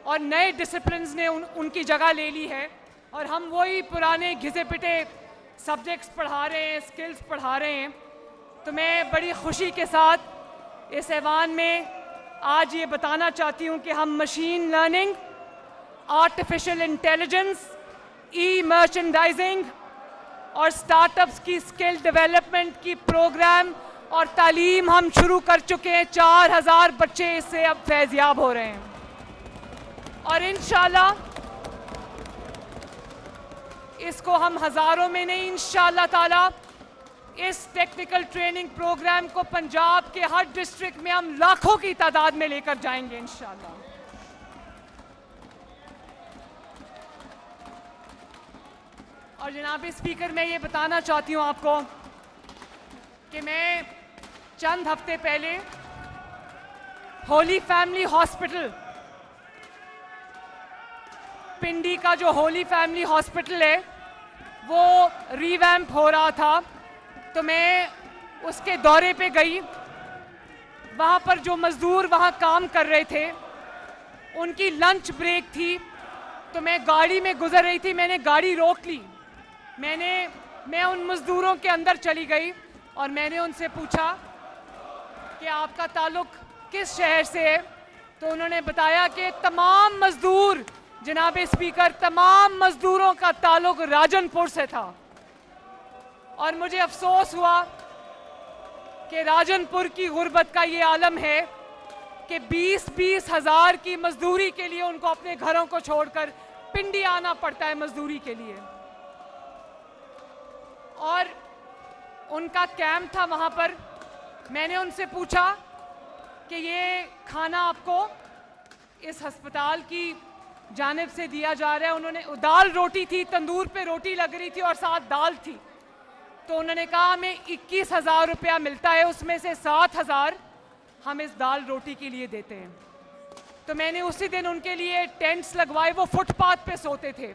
और नए डिसिप्लिन्स ने उनकी जगह ले ली है, और हम वही पुराने घिसे पिटे सब्जेक्ट्स पढ़ा रहे हैं, स्किल्स पढ़ा रहे हैं। तो मैं बड़ी खुशी के साथ इस ऐवान में आज ये बताना चाहती हूँ कि हम मशीन लर्निंग, आर्टिफिशियल इंटेलिजेंस, ई मर्चेंडाइजिंग और स्टार्टअप्स की स्किल डेवलपमेंट की प्रोग्राम और तालीम हम शुरू कर चुके हैं। 4000 बच्चे इससे अब फैज़याब हो रहे हैं, और इंशाल्लाह इसको हम हज़ारों में नहीं, इंशाल्लाह ताला इस टेक्निकल ट्रेनिंग प्रोग्राम को पंजाब के हर डिस्ट्रिक्ट में हम लाखों की तादाद में लेकर जाएंगे इंशाल्लाह। और जनाब स्पीकर, मैं ये बताना चाहती हूँ आपको कि मैं चंद हफ्ते पहले होली फैमिली हॉस्पिटल, पिंडी का जो होली फैमिली हॉस्पिटल है वो रीवैम्प हो रहा था, तो मैं उसके दौरे पे गई। वहाँ पर जो मज़दूर वहाँ काम कर रहे थे उनकी लंच ब्रेक थी, तो मैं गाड़ी में गुजर रही थी, मैंने गाड़ी रोक ली। मैं उन मज़दूरों के अंदर चली गई और मैंने उनसे पूछा कि आपका ताल्लुक़ किस शहर से है, तो उन्होंने बताया कि तमाम मज़दूर, जनाब स्पीकर, तमाम मज़दूरों का ताल्लुक़ राजनपुर से था। और मुझे अफसोस हुआ कि राजनपुर की गुर्बत का ये आलम है कि 20-20 हज़ार की मजदूरी के लिए उनको अपने घरों को छोड़कर पिंडी आना पड़ता है मजदूरी के लिए। और उनका कैंप था वहाँ पर। मैंने उनसे पूछा कि ये खाना आपको इस अस्पताल की जानिब से दिया जा रहा है। उन्होंने, दाल रोटी थी, तंदूर पे रोटी लग रही थी और साथ दाल थी। तो उन्होंने कहा हमें 21,000 रुपया मिलता है, उसमें से 7,000 हम इस दाल रोटी के लिए देते हैं। तो मैंने उसी दिन उनके लिए टेंट्स लगवाए, वो फुटपाथ पे सोते थे।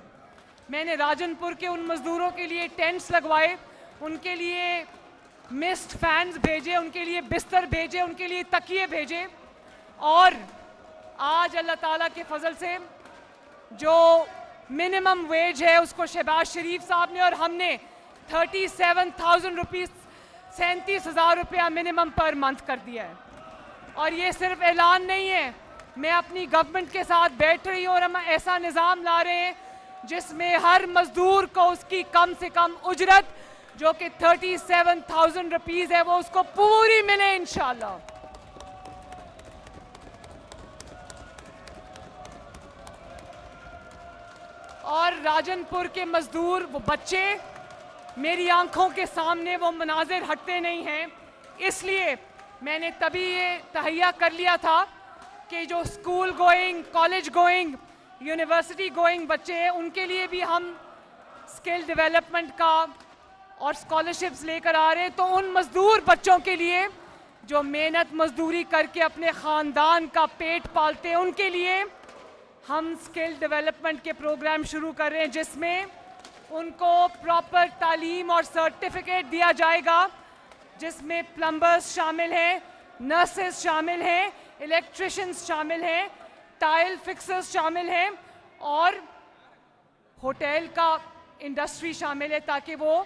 मैंने राजनपुर के उन मज़दूरों के लिए टेंट्स लगवाए, उनके लिए मिस्ट फैंस भेजे, उनके लिए बिस्तर भेजे, उनके लिए तकिए भेजे। और आज अल्लाह ताला के फजल से जो मिनिमम वेज है उसको शहबाज शरीफ साहब ने और हमने 37,000 रुपीज़, 37,000 रुपया मिनिमम पर मंथ कर दिया है। और ये सिर्फ ऐलान नहीं है, मैं अपनी गवर्नमेंट के साथ बैठ रही हूँ और हम ऐसा निज़ाम ला रहे हैं जिसमें हर मजदूर को उसकी कम से कम उजरत जो कि 37,000 रुपीज़ है वो उसको पूरी मिले इंशाल्लाह। और राजनपुर के मजदूर, वो बच्चे, मेरी आंखों के सामने वो मनाजिर हटते नहीं हैं। इसलिए मैंने तभी ये तहैया कर लिया था कि जो school going, college going, university going बच्चे हैं उनके लिए भी हम स्किल डेवलपमेंट का और स्कॉलरशिप्स लेकर आ रहे हैं। तो उन मज़दूर बच्चों के लिए जो मेहनत मजदूरी करके अपने ख़ानदान का पेट पालते हैं, उनके लिए हम स्किल डेवलपमेंट के प्रोग्राम शुरू कर रहे हैं जिसमें उनको प्रॉपर तालीम और सर्टिफिकेट दिया जाएगा, जिसमें प्लम्बर्स शामिल हैं, नर्सेस शामिल हैं, इलेक्ट्रिशियंस शामिल हैं, टाइल फिक्सर्स शामिल हैं और होटल का इंडस्ट्री शामिल है, ताकि वो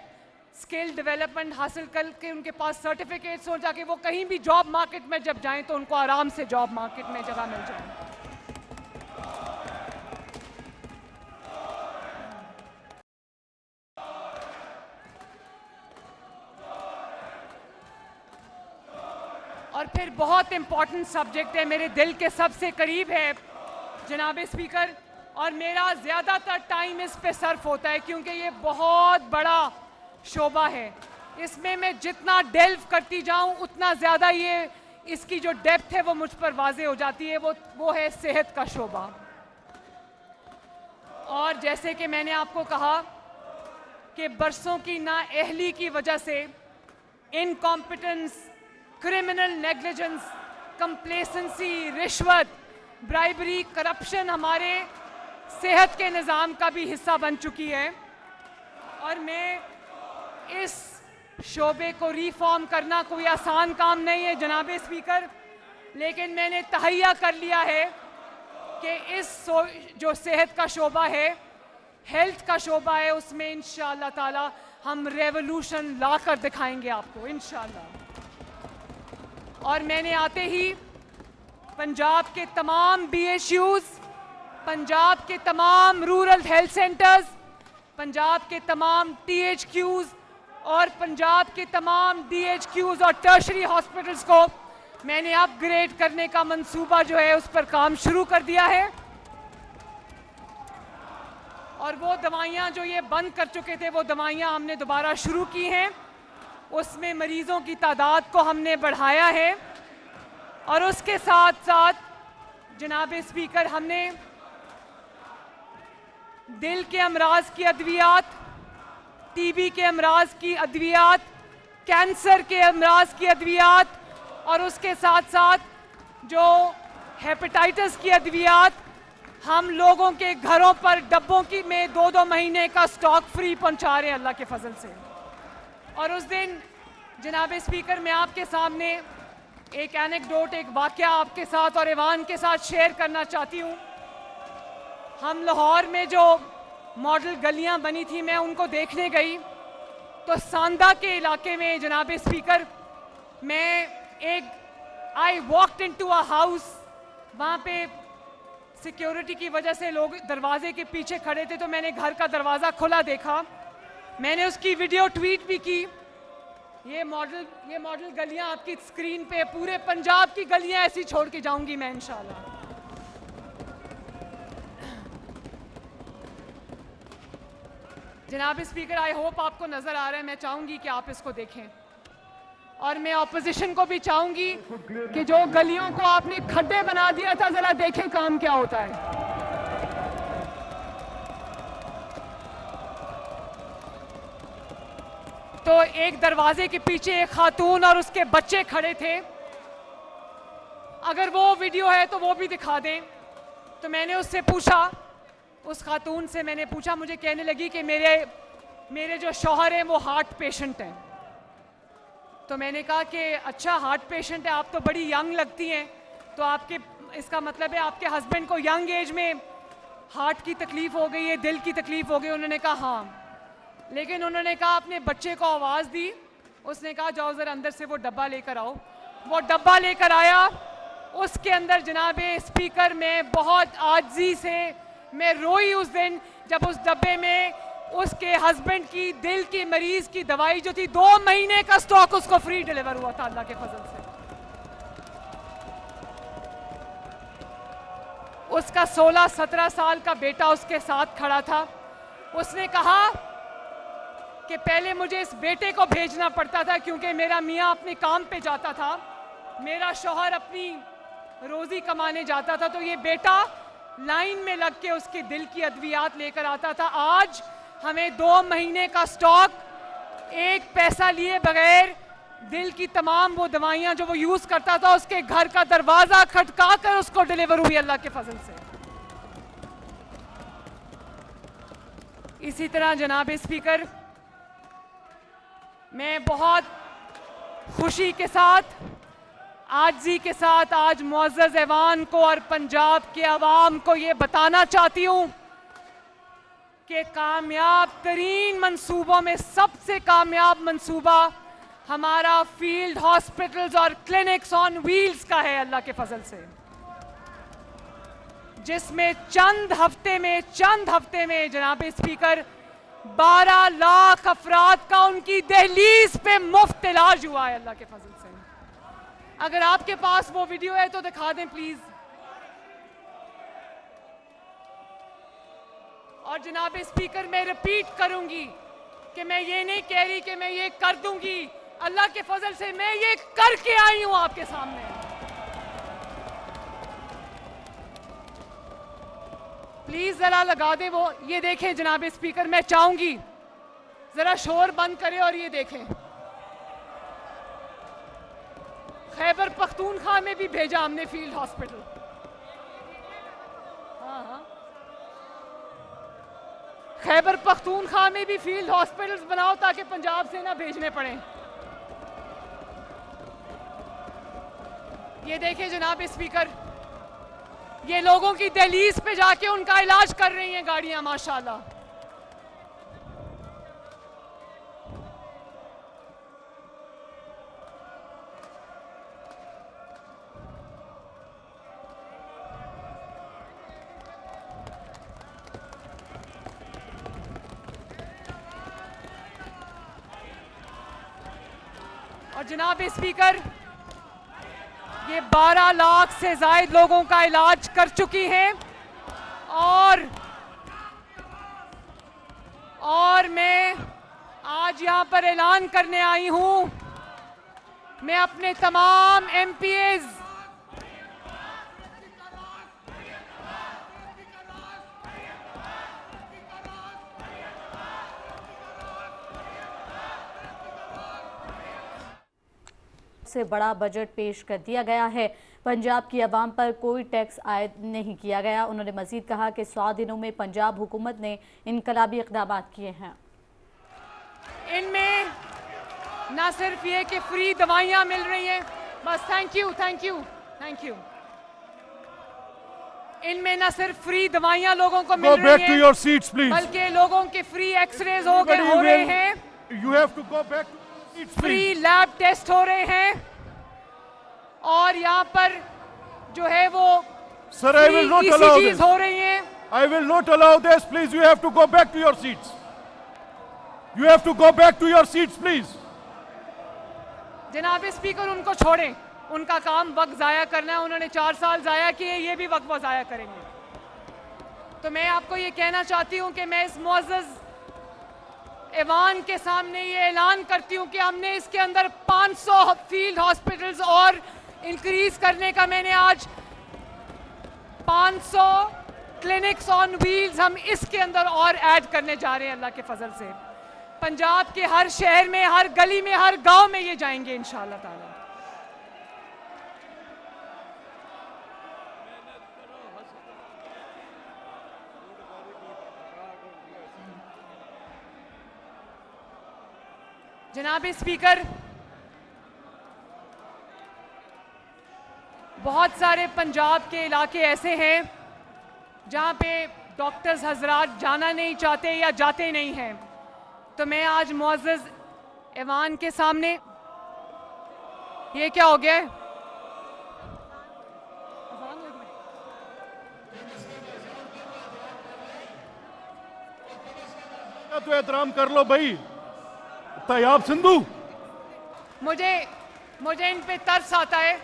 स्किल डेवलपमेंट हासिल करके उनके पास सर्टिफिकेट्स हो, ताकि वो कहीं भी जॉब मार्केट में जब जाएं तो उनको आराम से जॉब मार्केट में जगह मिल जाए। और फिर बहुत इंपॉर्टेंट सब्जेक्ट है, मेरे दिल के सबसे करीब है जनाब स्पीकर, और मेरा ज़्यादातर टाइम इस पे सर्फ होता है क्योंकि ये बहुत बड़ा शोबा है। इसमें मैं जितना डेल्व करती जाऊं उतना ज़्यादा ये इसकी जो डेप्थ है वो मुझ पर वाज़े हो जाती है। वो है सेहत का शोबा। और जैसे कि मैंने आपको कहा कि बरसों की नाअहली की वजह से इनकॉम्पिटेंस, क्रिमिनल नेग्लिजेंस, कंप्लेसेंसी, रिश्वत, ब्राइबरी, करप्शन हमारे सेहत के निज़ाम का भी हिस्सा बन चुकी है। और मैं इस शोबे को रिफॉर्म करना कोई आसान काम नहीं है जनाब स्पीकर, लेकिन मैंने तहैया कर लिया है कि इस जो सेहत का शोबा है, हेल्थ का शोबा है, उसमें इंशाअल्लाह ताला हम रेवोल्यूशन ला कर दिखाएंगे आपको इंशाअल्लाह। और मैंने आते ही पंजाब के तमाम BHUs, पंजाब के तमाम रूरल हेल्थ सेंटर्स, पंजाब के तमाम THQs और पंजाब के तमाम DHQs और टर्शरी हॉस्पिटल्स को मैंने अपग्रेड करने का मंसूबा जो है उस पर काम शुरू कर दिया है। और वो दवाइयाँ जो ये बंद कर चुके थे वो दवाइयाँ हमने दोबारा शुरू की हैं। उसमें मरीज़ों की तादाद को हमने बढ़ाया है। और उसके साथ साथ जनाब स्पीकर, हमने दिल के अमराज की अद्वियात, TB के अमराज की अद्वियात, कैंसर के अमराज की अद्वियात और उसके साथ साथ जो हेपेटाइटिस की अद्वियात हम लोगों के घरों पर डब्बों की में 2-2 महीने का स्टॉक फ्री पहुंचा रहे हैं अल्लाह के फजल से। और उस दिन जनाब स्पीकर, मैं आपके सामने एक एनेक्डोट, एक वाक़या आपके साथ और ईवान के साथ शेयर करना चाहती हूँ। हम लाहौर में जो मॉडल गलियाँ बनी थी, मैं उनको देखने गई तो सांदा के इलाके में जनाब speaker, I walked into a house. वहाँ पे सिक्योरिटी की वजह से लोग दरवाजे के पीछे खड़े थे, तो मैंने घर का दरवाज़ा खुला देखा। मैंने उसकी वीडियो ट्वीट भी की। ये मॉडल गलियां आपकी स्क्रीन पे, पूरे पंजाब की गलियां ऐसी छोड़ के जाऊंगी मैं इंशाल्लाह। जनाब स्पीकर, आई होप आपको नजर आ रहा है। मैं चाहूंगी कि आप इसको देखें और मैं ऑपोजिशन को भी चाहूंगी कि जो गलियों को आपने खड्डे बना दिया था, जरा देखें काम क्या होता है। तो एक दरवाजे के पीछे एक खातून और उसके बच्चे खड़े थे। अगर वो वीडियो है तो वो भी दिखा दें। तो मैंने उससे पूछा, उस खातून से मैंने पूछा, मुझे कहने लगी कि मेरे जो शौहर हैं वो हार्ट पेशेंट हैं। तो मैंने कहा कि अच्छा, हार्ट पेशेंट है, आप तो बड़ी यंग लगती हैं, तो आपके इसका मतलब है आपके हस्बैंड को यंग एज में हार्ट की तकलीफ़ हो गई है, दिल की तकलीफ़ हो गई। उन्होंने कहा हाँ। लेकिन उन्होंने कहा, अपने बच्चे को आवाज़ दी, उसने कहा जाओ ज़रा अंदर से वो डब्बा लेकर आओ। वो डब्बा लेकर आया, उसके अंदर जनाब स्पीकर, मैं बहुत आजिज़ी से मैं रोई उस दिन जब उस डब्बे में उसके हस्बैंड की दिल की मरीज़ की दवाई जो थी, 2 महीने का स्टॉक उसको फ्री डिलीवर हुआ था अल्लाह के फजल से। उसका 16-17 साल का बेटा उसके साथ खड़ा था। उसने कहा कि पहले मुझे इस बेटे को भेजना पड़ता था क्योंकि मेरा मियाँ अपने काम पे जाता था, मेरा शौहर अपनी रोज़ी कमाने जाता था, तो ये बेटा लाइन में लग के उसके दिल की अद्वियात लेकर आता था। आज हमें 2 महीने का स्टॉक, एक पैसा लिए बगैर, दिल की तमाम वो दवाइयाँ जो वो यूज़ करता था उसके घर का दरवाज़ा खटका कर उसको डिलीवर हुई अल्लाह के फजल से। इसी तरह जनाब स्पीकर, मैं बहुत खुशी के साथ, आजिज़ी के साथ आज मुअज़्ज़ज़ ऐवान को और पंजाब के अवाम को ये बताना चाहती हूँ कि कामयाब तरीन मंसूबों में सबसे कामयाब मंसूबा हमारा फील्ड हॉस्पिटल्स और क्लिनिक्स ऑन व्हील्स का है, अल्लाह के फजल से, जिसमें चंद हफ्ते में जनाब स्पीकर 12 लाख अफराद का उनकी दहलीज पे मुफ्त इलाज हुआ है, अल्लाह के फजल से। अगर आपके पास वो वीडियो है तो दिखा दें प्लीज। और जनाब स्पीकर, मैं रिपीट करूंगी कि मैं ये नहीं कह रही कि मैं ये कर दूंगी, अल्लाह के फजल से मैं ये करके आई हूं आपके सामने। प्लीज जरा लगा दे वो, ये देखें जनाब स्पीकर, मैं चाहूंगी जरा शोर बंद करें और ये देखें। खैबर पख्तूनख्वा में भी भेजा हमने फील्ड हॉस्पिटल। हाँ, खैबर पख्तूनख्वा में भी फील्ड हॉस्पिटल्स बनाओ ताकि पंजाब से ना भेजने पड़े। ये देखिए जनाब स्पीकर, ये लोगों की दहलीज पे जाके उनका इलाज कर रही हैं गाड़ियां, माशाल्लाह। और जनाब स्पीकर, ये 12 लाख से ज्यादा लोगों का इलाज कर चुकी हैं और मैं आज यहां पर ऐलान करने आई हूं, मैं अपने तमाम एमपीएज से बड़ा बजट पेश कर दिया गया है। पंजाब की आवाम पर कोई टैक्स आयद नहीं किया गया। उन्होंने मजीद कहा कि 100 दिनों में पंजाब हुकूमत ने इनकलाबी इक़दाम किए हैं। इनमें ना सिर्फ ये कि फ्री दवाइयां मिल रही हैं, बस थैंक यू। इनमें ना सिर्फ फ्री दवाइयां लोगों को मिल रही हैं, बल्कि लोगों के फ्री एक्सरेज हो रहे हैं, फ्री लैब टेस्ट हो रहे हैं, और यहाँ पर जो है वो Sir, I will not allow this. हो रही हैं। I will not allow this. Please, you have to go back to your seats. You have to go back to your seats, please. जनाब स्पीकर, उनको छोड़ें, उनका काम वक्त जाया करना है। उन्होंने 4 साल जाया किए, ये भी वक्त जाया करेंगे। तो मैं आपको ये कहना चाहती हूँ कि मैं इस मुअज़्ज़ज़ ऐवान के सामने ये ऐलान करती हूँ कि हमने इसके अंदर 500 फील्ड हॉस्पिटल्स और इंक्रीज करने का, मैंने आज 500 क्लिनिक्स ऑन व्हील्स हम इसके अंदर और ऐड करने जा रहे हैं अल्लाह के फजल से। पंजाब के हर शहर में, हर गली में, हर गांव में ये जाएंगे इंशाअल्लाह ताला। जनाब स्पीकर, बहुत सारे पंजाब के इलाके ऐसे हैं जहां पे डॉक्टर्स हजरात जाना नहीं चाहते या जाते नहीं हैं। तो मैं आज मुअज़्ज़ज़ ऐवान के सामने, ये क्या हो गया है? तो एहतराम कर लो भाई। तैयाब सिंधु, मुझे इन पे तरस आता है।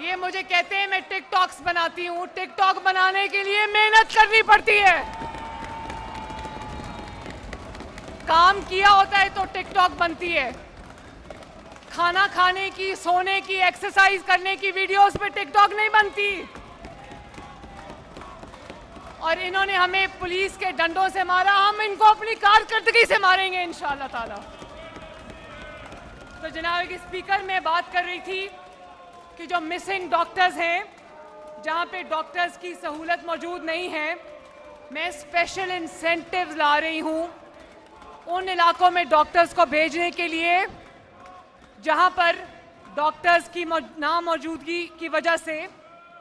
ये मुझे कहते हैं मैं टिकटॉक्स बनाती हूँ। टिकटॉक बनाने के लिए मेहनत करनी पड़ती है। काम किया होता है तो टिकटॉक बनती है। खाना खाने की, सोने की, एक्सरसाइज करने की वीडियोस पे टिकटॉक नहीं बनती। और इन्होंने हमें पुलिस के डंडों से मारा, हम इनको अपनी कारकर्दगी से मारेंगे इंशाअल्लाह ताला। तो जनाब स्पीकर, मैं बात कर रही थी कि जो मिसिंग डॉक्टर्स हैं, जहां पे डॉक्टर्स की सहूलत मौजूद नहीं है, मैं स्पेशल इंसेंटिव्स ला रही हूं उन इलाकों में डॉक्टर्स को भेजने के लिए जहां पर डॉक्टर्स की नामौजूदगी की वजह से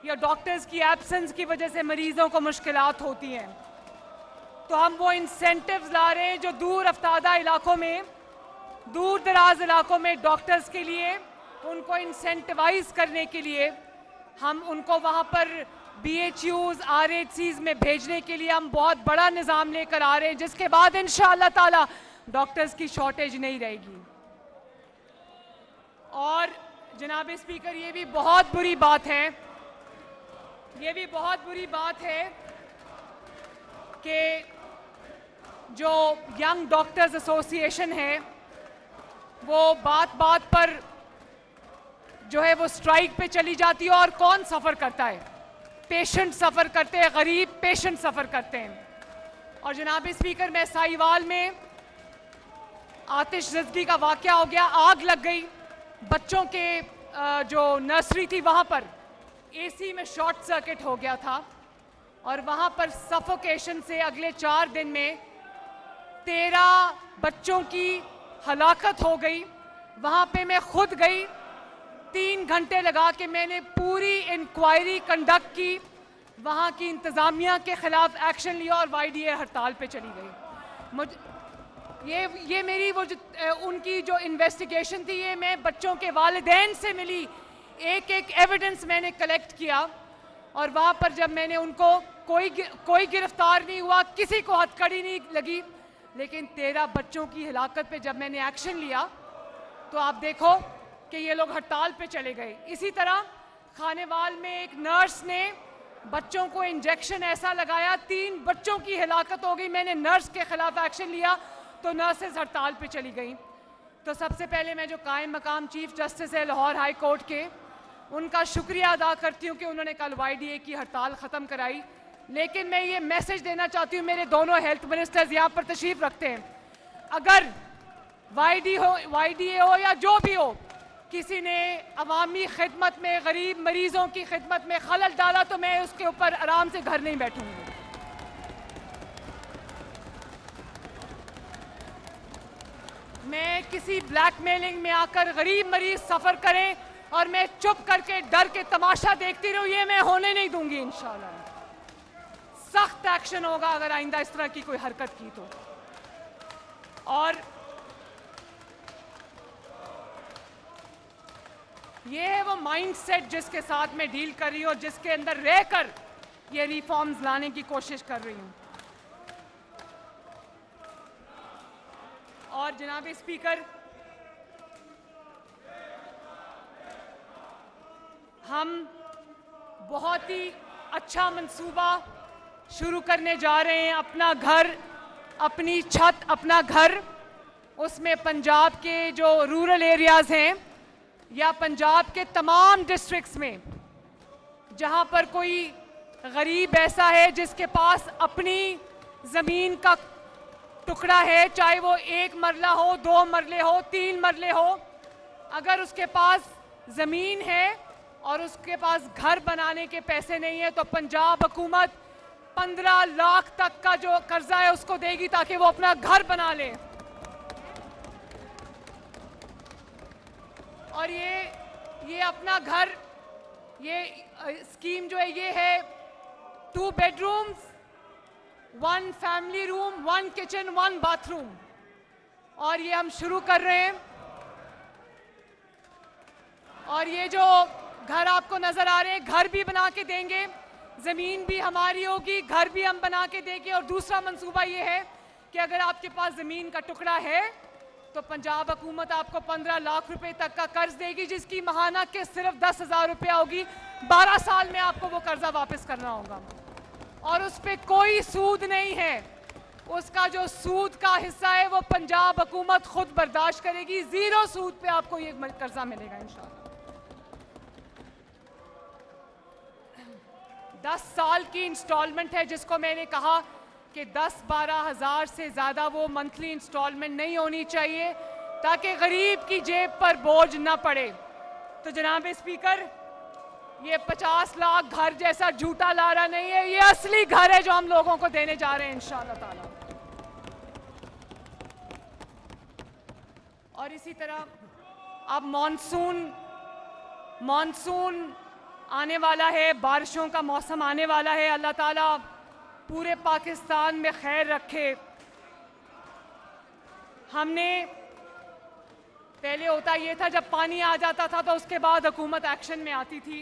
या डॉक्टर्स की एब्सेंस की वजह से मरीजों को मुश्किलात होती हैं। तो हम वो इंसेंटिव्स ला रहे हैं जो दूर अफ्तादा इलाकों में, दूर दराज इलाकों में डॉक्टर्स के लिए उनको इंसेंटिवाइज करने के लिए हम उनको वहाँ पर BHUs, RHCs में भेजने के लिए हम बहुत बड़ा निज़ाम लेकर आ रहे हैं, जिसके बाद इंशाअल्लाह ताला डॉक्टर्स की शॉर्टेज नहीं रहेगी। और जनाब स्पीकर, ये भी बहुत बुरी बात है, ये भी बहुत बुरी बात है कि जो यंग डॉक्टर्स एसोसिएशन है वो बात बात पर जो है वो स्ट्राइक पे चली जाती है। और कौन सफ़र करता है? पेशेंट सफ़र करते हैं, गरीब पेशेंट सफ़र करते हैं। और जनाब स्पीकर, मैं साहिवाल में आतिशज़दी का वाक़या हो गया, आग लग गई, बच्चों के जो नर्सरी थी वहाँ पर AC में शॉर्ट सर्किट हो गया था और वहाँ पर सफोकेशन से अगले 4 दिन में 13 बच्चों की हलाकत हो गई। वहाँ पे मैं खुद गई, 3 घंटे लगा के मैंने पूरी इंक्वायरी कंडक्ट की, वहाँ की इंतज़ामिया के ख़िलाफ़ एक्शन लिया और YDA हड़ताल पे चली गई। मुझे ये मेरी वो उनकी जो इन्वेस्टिगेशन थी, ये मैं बच्चों के वालिदैन से मिली, एक एक एविडेंस मैंने कलेक्ट किया और वहाँ पर जब मैंने उनको कोई गिरफ्तार नहीं हुआ, किसी को हथकड़ी नहीं लगी, लेकिन 13 बच्चों की हिलाकत पे जब मैंने एक्शन लिया तो आप देखो कि ये लोग हड़ताल पे चले गए। इसी तरह खानेवाल में एक नर्स ने बच्चों को इंजेक्शन ऐसा लगाया, 3 बच्चों की हिलाकत हो गई। मैंने नर्स के खिलाफ एक्शन लिया तो नर्सेज हड़ताल पे चली गई। तो सबसे पहले मैं जो कायम मकाम चीफ जस्टिस है लाहौर हाई कोर्ट के, उनका शुक्रिया अदा करती हूँ कि उन्होंने कल YDA की हड़ताल ख़त्म कराई। लेकिन मैं ये मैसेज देना चाहती हूँ, मेरे दोनों हेल्थ मिनिस्टर्स यहाँ पर तशरीफ़ रखते हैं, अगर YDA हो या जो भी हो, किसी ने अवामी खिदमत में, गरीब मरीजों की खिदमत में खलल डाला तो मैं उसके ऊपर आराम से घर नहीं बैठूंगी। मैं किसी ब्लैकमेलिंग में आकर गरीब मरीज सफ़र करें और मैं चुप करके डर के तमाशा देखती रहूं, ये मैं होने नहीं दूंगी। इंशाल्लाह सख्त एक्शन होगा अगर आइंदा इस तरह की कोई हरकत की तो। और ये है वो माइंडसेट जिसके साथ मैं डील कर रही हूँ और जिसके अंदर रहकर ये रिफॉर्म्स लाने की कोशिश कर रही हूँ। और जनाब स्पीकर, हम बहुत ही अच्छा मंसूबा शुरू करने जा रहे हैं। अपना घर, अपनी छत, अपना घर, उसमें पंजाब के जो रूरल एरियाज़ हैं या पंजाब के तमाम डिस्ट्रिक्ट्स में जहां पर कोई गरीब ऐसा है जिसके पास अपनी ज़मीन का टुकड़ा है, चाहे वो 1 मरला हो, 2 मरले हो, 3 मरले हो, अगर उसके पास ज़मीन है और उसके पास घर बनाने के पैसे नहीं है तो पंजाब हुकूमत 15 लाख तक का जो कर्जा है उसको देगी ताकि वो अपना घर बना ले। और ये अपना घर, ये स्कीम जो है ये है 2 bedrooms, 1 family room, 1 kitchen, 1 bathroom, और ये हम शुरू कर रहे हैं। और ये जो घर आपको नजर आ रहे हैं, घर भी बना के देंगे, जमीन भी हमारी होगी, घर भी हम बना के देंगे। और दूसरा मंसूबा ये है कि अगर आपके पास जमीन का टुकड़ा है तो पंजाब हुकूमत आपको 15 लाख रुपए तक का कर्ज देगी, जिसकी महाना के सिर्फ 10,000 रुपया होगी। 12 साल में आपको वो कर्जा वापस करना होगा और उस पर कोई सूद नहीं है। उसका जो सूद का हिस्सा है वो पंजाब हुकूमत खुद बर्दाश्त करेगी। 0 सूद पे आपको ये कर्जा मिलेगा इंशाल्लाह। 10 साल की इंस्टॉलमेंट है, जिसको मैंने कहा कि 10-12 हज़ार से ज़्यादा वो मंथली इंस्टॉलमेंट नहीं होनी चाहिए ताकि गरीब की जेब पर बोझ ना पड़े। तो जनाब स्पीकर, ये 50 लाख घर जैसा झूठा लारा नहीं है, ये असली घर है जो हम लोगों को देने जा रहे हैं इंशाअल्लाह ताला। और इसी तरह अब मॉनसून आने वाला है, बारिशों का मौसम आने वाला है। अल्लाह ताला पूरे पाकिस्तान में खैर रखे। हमने पहले होता ये था जब पानी आ जाता था तो उसके बाद हुकूमत एक्शन में आती थी।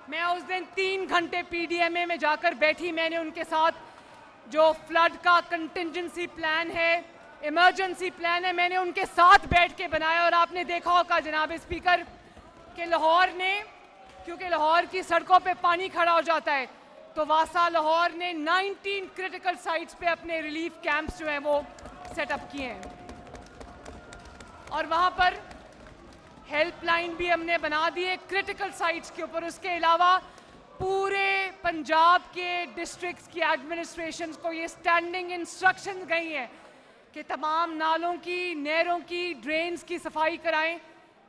मैं उस दिन 3 घंटे PDMA में जाकर बैठी। मैंने उनके साथ जो फ्लड का कंटिजेंसी प्लान है, इमरजेंसी प्लान है, मैंने उनके साथ बैठ के बनाया। और आपने देखा होगा जनाब स्पीकर कि लाहौर ने, क्योंकि लाहौर की सड़कों पे पानी खड़ा हो जाता है, तो वासा लाहौर ने 19 क्रिटिकल साइट्स पे अपने रिलीफ कैंप्स जो हैं वो सेटअप किए हैं। और वहाँ पर हेल्पलाइन भी हमने बना दी है क्रिटिकल साइट्स के ऊपर। उसके अलावा पूरे पंजाब के डिस्ट्रिक्ट्स की एडमिनिस्ट्रेशंस को ये स्टैंडिंग इंस्ट्रक्शन गई हैं कि तमाम नालों की, नहरों की, ड्रेन्स की सफाई कराएं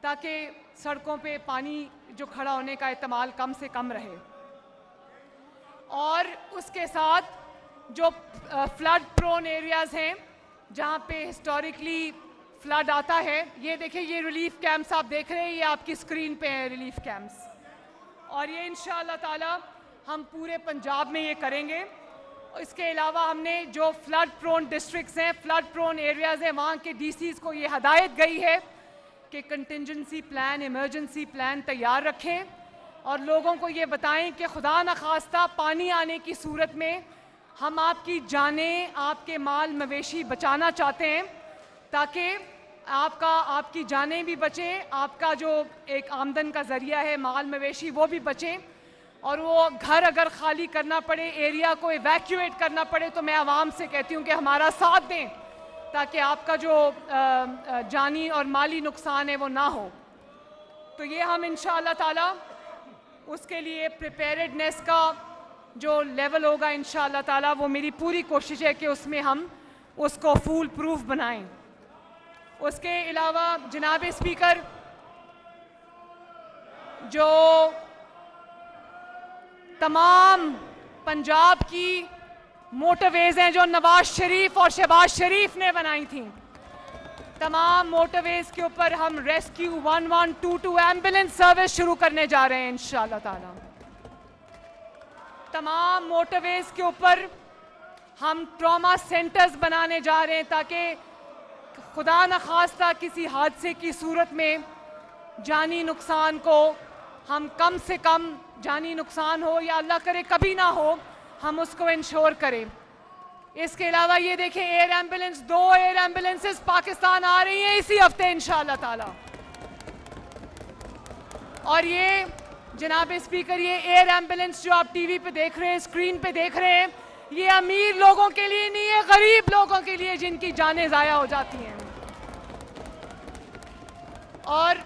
ताकि सड़कों पे पानी जो खड़ा होने का एहतमाल कम से कम रहे। और उसके साथ जो फ्लड प्रोन एरियाज़ हैं जहाँ पे हिस्टोरिकली फ्लड आता है, ये देखिए ये रिलीफ कैंप्स आप देख रहे हैं, ये आपकी स्क्रीन पे है रिलीफ कैंप्स। और ये इंशाअल्लाह ताला हम पूरे पंजाब में ये करेंगे। इसके अलावा हमने जो फ्लड प्रोन डिस्ट्रिक्ट्स हैं, फ्लड प्रोन एरियाज़ हैं, वहाँ के DCs को ये हदायत गई है कि कंटिजेंसी प्लान, इमरजेंसी प्लान तैयार रखें और लोगों को ये बताएं कि खुदा न खास्ता पानी आने की सूरत में हम आपकी जानें, आपके माल मवेशी बचाना चाहते हैं ताकि आपकी जानें भी बचें, आपका जो एक आमदन का ज़रिया है माल मवेशी वो भी बचें। और वो घर अगर खाली करना पड़े, एरिया को इवैक्यूएट करना पड़े, तो मैं आवाम से कहती हूँ कि हमारा साथ दें ताकि आपका जो जानी और माली नुकसान है वो ना हो। तो ये हम इंशाअल्लाह ताला उसके लिए प्रिपेयर्डनेस का जो लेवल होगा इंशाअल्लाह ताला, वो मेरी पूरी कोशिश है कि उसमें हम उसको फूल प्रूफ बनाएं। उसके अलावा जनाब स्पीकर, जो तमाम पंजाब की मोटरवेज हैं जो नवाज शरीफ और शहबाज शरीफ ने बनाई थी, तमाम मोटरवेज के ऊपर हम रेस्क्यू 1122 एम्बुलेंस सर्विस शुरू करने जा रहे हैं इंशाअल्लाह ताला। तमाम मोटरवेज के ऊपर हम ट्रॉमा सेंटर्स बनाने जा रहे हैं ताकि खुदा न खास्ता किसी हादसे की सूरत में जानी नुकसान को हम कम से कम, जानी नुकसान हो या अल्लाह करे कभी ना हो, हम उसको इंश्योर करें। इसके अलावा ये देखें air ambulance, 2 air ambulances Pakistan आ रही हैं इसी हफ्ते इंशाअल्लाह ताला। और ये जनाब स्पीकर, ये एयर एम्बुलेंस जो आप टीवी पे देख रहे हैं, स्क्रीन पे देख रहे हैं, ये अमीर लोगों के लिए नहीं है, गरीब लोगों के लिए जिनकी जानें ज़ाया हो जाती हैं। और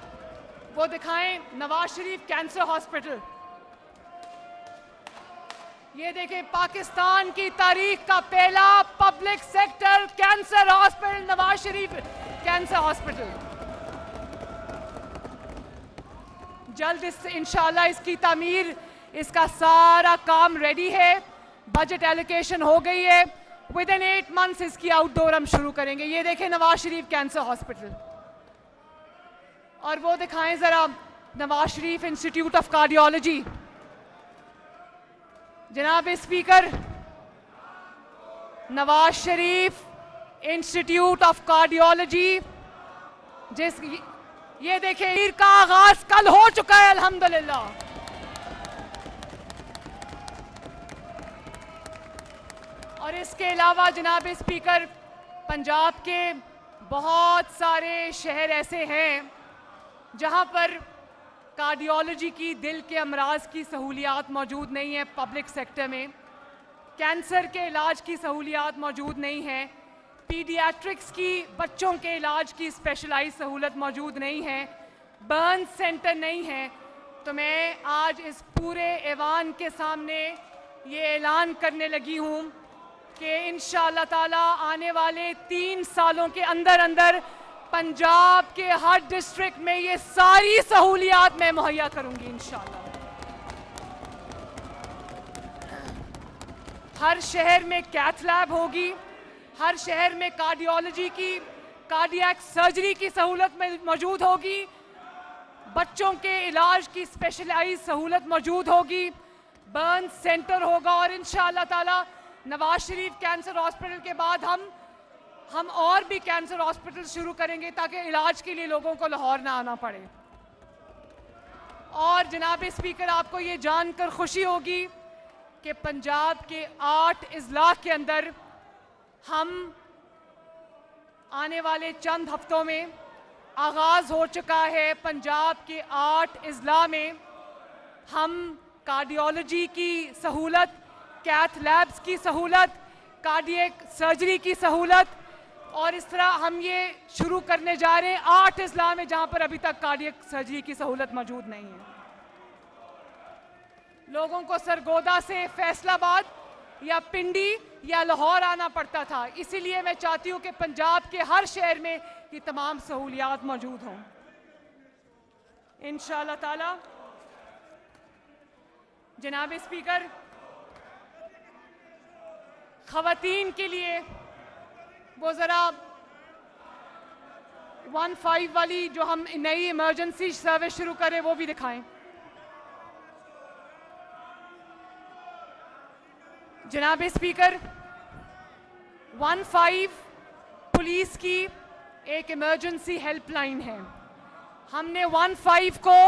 वो दिखाएं नवाज शरीफ कैंसर हॉस्पिटल, ये देखें पाकिस्तान की तारीख का पहला public sector cancer hospital, Nawaz Sharif cancer hospital. जल्द इंशाल्लाह इसकी तामीर, इसका सारा काम रेडी है, बजट एलोकेशन हो गई है, विद इन 8 मंथ्स इसकी आउटडोर हम शुरू करेंगे। ये देखें नवाज शरीफ कैंसर हॉस्पिटल। और वो दिखाएं जरा Nawaz Sharif institute of cardiology. जनाब speaker, Nawaz Sharif institute of cardiology, जिस ये देखें ईद का आगाज कल हो चुका है अल्हम्दुलिल्लाह। और इसके अलावा जनाब स्पीकर, पंजाब के बहुत सारे शहर ऐसे हैं जहां पर कार्डियोलॉजी की, दिल के अमराज की सहूलियात मौजूद नहीं है पब्लिक सेक्टर में, कैंसर के इलाज की सहूलियात मौजूद नहीं है, पीडियाट्रिक्स की, बच्चों के इलाज की स्पेशलाइज सहूलत मौजूद नहीं है, बर्न सेंटर नहीं है। तो मैं आज इस पूरे ऐवान के सामने ये ऐलान करने लगी हूँ कि इंशाअल्लाह ताला आने वाले 3 सालों के अंदर अंदर पंजाब के हर डिस्ट्रिक्ट में ये सारी सहूलियात मैं मुहैया करूंगी इंशाअल्लाह। हर शहर में कैथ लैब होगी, हर शहर में कार्डियोलॉजी की, कार्डियक सर्जरी की सहूलत मौजूद होगी, बच्चों के इलाज की स्पेशलाइज सहूलत मौजूद होगी, बर्न सेंटर होगा और इंशाअल्लाह ताला नवाज शरीफ कैंसर हॉस्पिटल के बाद हम और भी कैंसर हॉस्पिटल शुरू करेंगे ताकि इलाज के लिए लोगों को लाहौर ना आना पड़े। और जनाब स्पीकर, आपको ये जानकर खुशी होगी कि पंजाब के 8 अजला के अंदर हम आने वाले चंद हफ्तों में आगाज हो चुका है। पंजाब के 8 अजला में हम कार्डियोलॉजी की सहूलत, कैथ लैब्स की सहूलत, कार्डियक सर्जरी की सहूलत और इस तरह हम ये शुरू करने जा रहे हैं 8 अजला में जहां पर अभी तक कार्डियक सर्जरी की सहूलत मौजूद नहीं है। लोगों को सरगोदा से फैसलाबाद या पिंडी या लाहौर आना पड़ता था, इसीलिए मैं चाहती हूं कि पंजाब के हर शहर में ये तमाम सहूलियात मौजूद हों इंशाअल्लाह ताला। जनाब स्पीकर, खवातीन के लिए वो ज़रा 15 वाली जो हम नई इमरजेंसी सर्विस शुरू करें वो भी दिखाएं। जनाब स्पीकर, 15 पुलिस की एक इमरजेंसी हेल्पलाइन है। हमने 15 को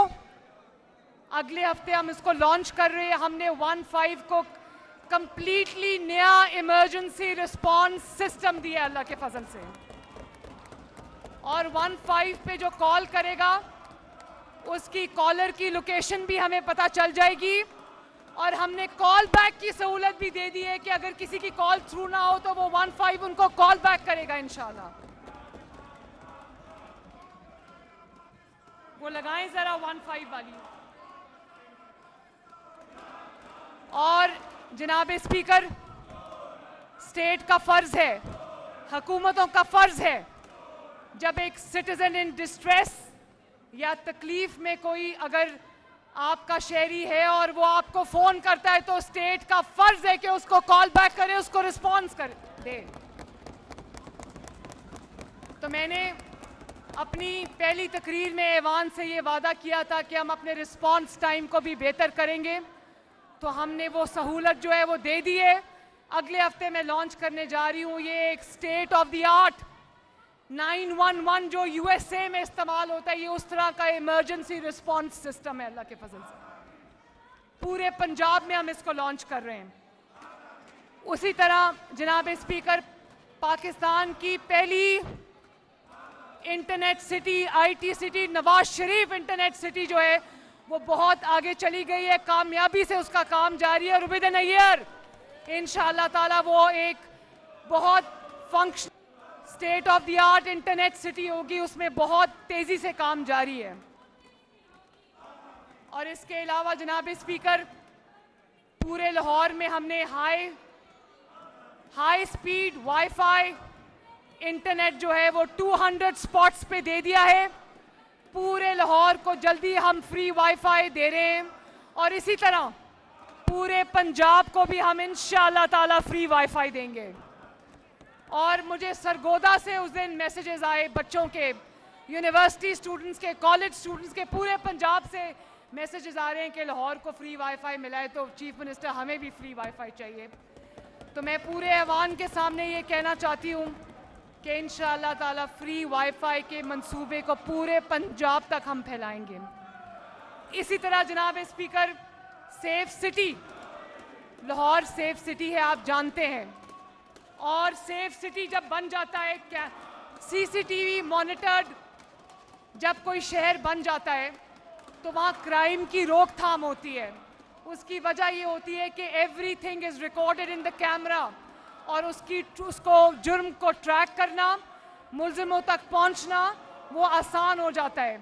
अगले हफ्ते हम इसको लॉन्च कर रहे हैं। हमने 15 को कंप्लीटली नया इमरजेंसी रिस्पांस सिस्टम दिया अल्लाह के फजल से। और 15 पे जो कॉल करेगा उसकी कॉलर की लोकेशन भी हमें पता चल जाएगी और हमने कॉल बैक की सहूलत भी दे दी है कि अगर किसी की कॉल थ्रू ना हो तो वो 15 उनको कॉल बैक करेगा इंशाल्लाह। वो लगाएं जरा 15 वाली। और जनाब स्पीकर, स्टेट का फर्ज है, हुकूमतों का फर्ज है, जब एक सिटीजन इन डिस्ट्रेस या तकलीफ में कोई अगर आपका शहरी है और वो आपको फोन करता है तो स्टेट का फर्ज है कि उसको कॉल बैक करे, उसको रिस्पॉन्स कर दे। तो मैंने अपनी पहली तकरीर में ऐवान से ये वादा किया था कि हम अपने रिस्पॉन्स टाइम को भी बेहतर करेंगे, तो हमने वो सहूलत जो है वो दे दी है। अगले हफ्ते मैं लॉन्च करने जा रही हूँ ये एक स्टेट ऑफ द आर्ट 911 जो यूएसए में इस्तेमाल होता है, ये उस तरह का इमरजेंसी रिस्पांस सिस्टम है अल्लाह के फजल से। पूरे पंजाब में हम इसको लॉन्च कर रहे हैं। उसी तरह जनाब स्पीकर, पाकिस्तान की पहली internet city, IT city, Nawaz Sharif internet city जो है वो बहुत आगे चली गई है, कामयाबी से उसका काम जारी है और विद इन अ ईयर इंशाअल्लाह ताला वो एक बहुत function state of the art internet city होगी, उसमें बहुत तेजी से काम जारी है। और इसके अलावा जनाब स्पीकर, पूरे लाहौर में हमने हाई स्पीड वाईफाई इंटरनेट जो है वो 200 स्पॉट्स पे दे दिया है। पूरे लाहौर को जल्दी हम फ्री वाईफाई दे रहे हैं और इसी तरह पूरे पंजाब को भी हम इंशाअल्लाह ताला फ्री वाईफाई देंगे। और मुझे सरगोदा से उस दिन मैसेजेस आए बच्चों के, यूनिवर्सिटी स्टूडेंट्स के, कॉलेज स्टूडेंट्स के, पूरे पंजाब से मैसेजेस आ रहे हैं कि लाहौर को फ्री वाईफाई मिला है, तो चीफ मिनिस्टर हमें भी फ्री वाईफाई चाहिए। तो मैं पूरे ऐवान के सामने ये कहना चाहती हूँ कि इंशाअल्लाह ताला फ्री वाईफाई के मंसूबे को पूरे पंजाब तक हम फैलाएंगे। इसी तरह जनाब speaker, safe city, Lahore safe city है आप जानते हैं, और सेफ सिटी जब बन जाता है, क्या सीसीटीवी मॉनिटर्ड जब कोई शहर बन जाता है तो वहाँ क्राइम की रोकथाम होती है। उसकी वजह ये होती है कि everything is recorded in the camera और उसको जुर्म को ट्रैक करना, मुल्जिमों तक पहुँचना वो आसान हो जाता है।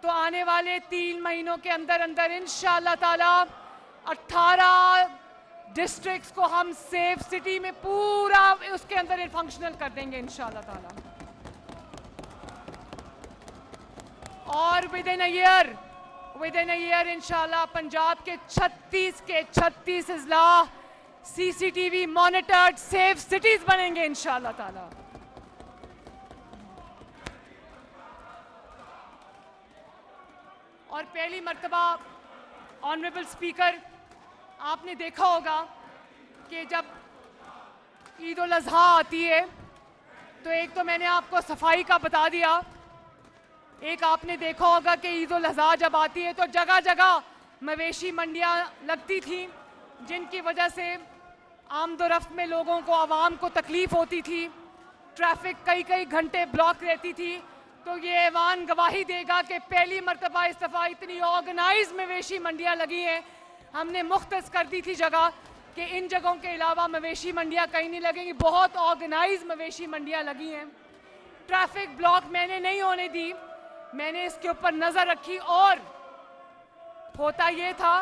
तो आने वाले 3 महीनों के अंदर अंदर इंशाअल्लाह ताला 18 डिस्ट्रिक्ट्स को हम सेफ सिटी में पूरा उसके अंदर फंक्शनल कर देंगे इंशाअल्लाह ताला। और विद इन अ ईयर इंशाअल्लाह पंजाब के 36 अजला सीसीटीवी मॉनिटर्ड सेफ सिटीज बनेंगे इंशाअल्लाह ताला। और पहली मर्तबा ऑनरेबल स्पीकर, आपने देखा होगा कि जब ईद उल अज़हा आती है तो एक तो मैंने आपको सफाई का बता दिया, एक आपने देखा होगा कि ईद उल अज़हा जब आती है तो जगह जगह मवेशी मंडियां लगती थी, जिनकी वजह से आमदोरफ्त में लोगों को, आवाम को तकलीफ होती थी, ट्रैफिक कई कई घंटे ब्लॉक रहती थी। तो ये ऐवान गवाही देगा कि पहली मरतबा इस दफ़ा इतनी ऑर्गेनाइज मवेशी मंडियां लगी हैं। हमने मुख्तस कर दी थी जगह कि इन जगहों के अलावा मवेशी मंडियां कहीं नहीं लगेंगी, बहुत ऑर्गेनाइज मवेशी मंडियां लगी हैं। ट्रैफिक ब्लॉक मैंने नहीं होने दी, मैंने इसके ऊपर नज़र रखी। और होता ये था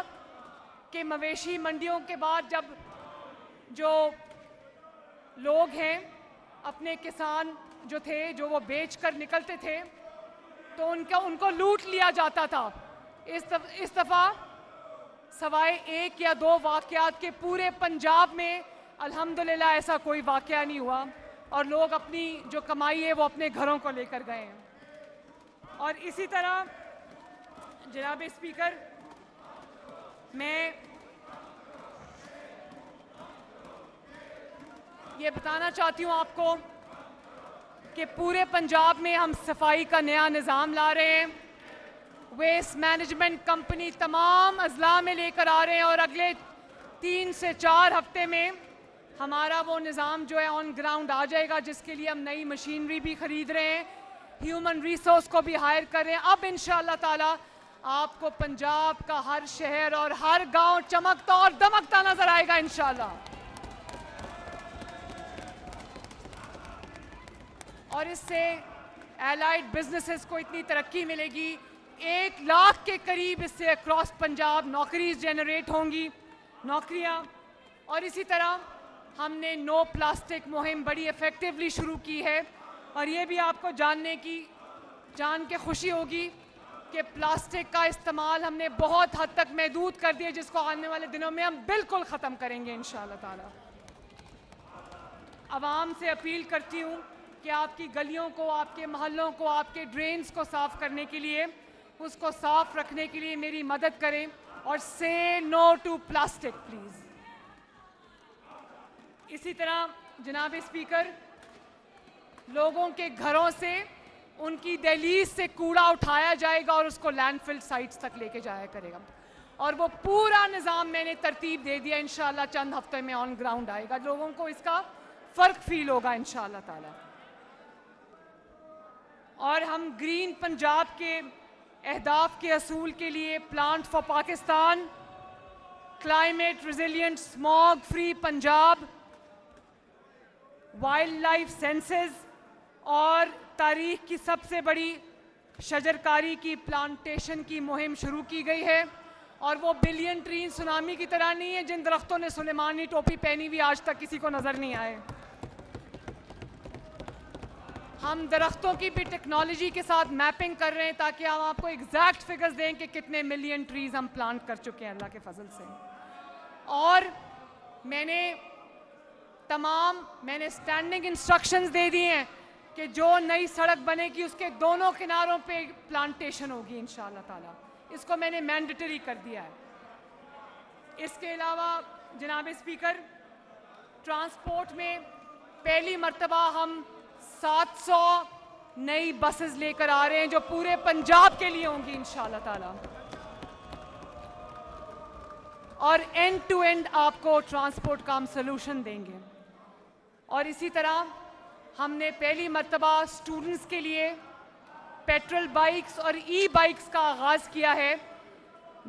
कि मवेशी मंडियों के बाद जब जो लोग हैं, अपने किसान जो थे, जो वो बेच कर निकलते थे, तो उनको लूट लिया जाता था। इस दफ़ा सवाए एक या दो वाक़यात के पूरे पंजाब में अल्हम्दुलिल्लाह ऐसा कोई वाक़या नहीं हुआ और लोग अपनी जो कमाई है वो अपने घरों को लेकर गए हैं। और इसी तरह जनाब स्पीकर, मैं ये बताना चाहती हूँ आपको कि पूरे पंजाब में हम सफाई का नया निज़ाम ला रहे हैं। वेस्ट मैनेजमेंट कंपनी तमाम अजला में लेकर आ रहे हैं और अगले 3 से 4 हफ्ते में हमारा वो निज़ाम जो है ऑन ग्राउंड आ जाएगा, जिसके लिए हम नई मशीनरी भी खरीद रहे हैं, ह्यूमन रिसोर्स को भी हायर कर रहे हैं। अब इंशाअल्लाह ताला आपको पंजाब का हर शहर और हर गांव चमकता और दमकता नजर आएगा इंशाअल्लाह। और इससे एलाइड बिजनेसेस को इतनी तरक्की मिलेगी, 1 लाख के करीब इससे अक्रॉस पंजाब नौकरीज जनरेट होंगी, नौकरियां। और इसी तरह हमने नो प्लास्टिक मुहिम बड़ी इफेक्टिवली शुरू की है। और ये भी आपको जान के खुशी होगी कि प्लास्टिक का इस्तेमाल हमने बहुत हद तक महदूद कर दिया, जिसको आने वाले दिनों में हम बिल्कुल ख़त्म करेंगे इंशाअल्लाह ताला। आवाम से अपील करती हूँ कि आपकी गलियों को, आपके मोहल्लों को, आपके ड्रेन्स को साफ़ करने के लिए, उसको साफ़ रखने के लिए मेरी मदद करें और से नो टू प्लास्टिक प्लीज़। इसी तरह जनाब स्पीकर, लोगों के घरों से, उनकी दहलीज से कूड़ा उठाया जाएगा और उसको लैंडफिल साइट्स तक लेके जाया करेगा। और वो पूरा निज़ाम मैंने तरतीब दे दिया, इंशाअल्लाह चंद हफ्ते में ऑन ग्राउंड आएगा, लोगों को इसका फ़र्क फील होगा इंशाअल्लाह ताला। और हम ग्रीन पंजाब के अहदाफ के असूल के लिए plant for Pakistan, climate resilient smog free Punjab, wild life senses और तारीख की सबसे बड़ी शजरकारी की प्लांटेशन की मुहिम शुरू की गई है। और वो बिलियन ट्री सुनामी की तरह नहीं है जिन दरख्तों ने सुलेमानी टोपी पहनी हुई आज तक किसी को नज़र नहीं आए। हम दरख्तों की भी टेक्नोलॉजी के साथ मैपिंग कर रहे हैं ताकि हम आपको एग्जैक्ट फिगर्स दें कि कितने मिलियन ट्रीज हम प्लांट कर चुके हैं अल्लाह के फजल से। और मैंने स्टैंडिंग इंस्ट्रक्शंस दे दिए हैं कि जो नई सड़क बनेगी उसके दोनों किनारों पे प्लांटेशन होगी इंशाअल्लाह ताला। इसको मैंने मैंडेटरी कर दिया है। इसके अलावा जनाब स्पीकर, ट्रांसपोर्ट में पहली मर्तबा हम 700 नई बसेस लेकर आ रहे हैं जो पूरे पंजाब के लिए होंगी इंशाअल्लाह ताला। और एंड टू एंड आपको ट्रांसपोर्ट का हम सोल्यूशन देंगे। और इसी तरह हमने पहली मर्तबा स्टूडेंट्स के लिए पेट्रोल बाइक्स और ई बाइक्स का आगाज़ किया है।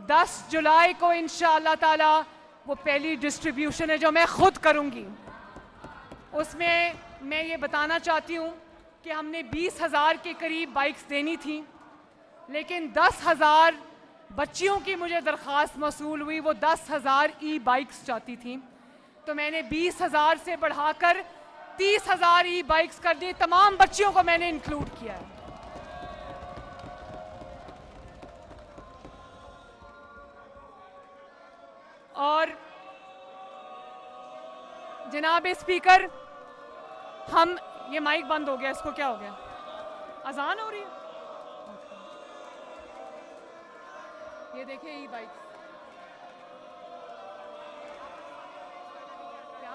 10 जुलाई को इंशाअल्लाह ताला वो पहली डिस्ट्रीब्यूशन है जो मैं खुद करूंगी। उसमें मैं ये बताना चाहती हूँ कि हमने 20,000 के करीब बाइक्स देनी थी, लेकिन 10,000 बच्चियों की मुझे दरख्वास्त मौसूल हुई, वो 10,000 ई बाइक्स चाहती थी। तो मैंने 20,000 से बढ़ाकर 30,000 ई बाइक्स कर दी। तमाम बच्चियों को मैंने इंक्लूड किया है। और जनाब स्पीकर, हम ये माइक बंद हो गया, इसको क्या हो गया? अजान हो रही है? ये देखिए ई बाइक क्या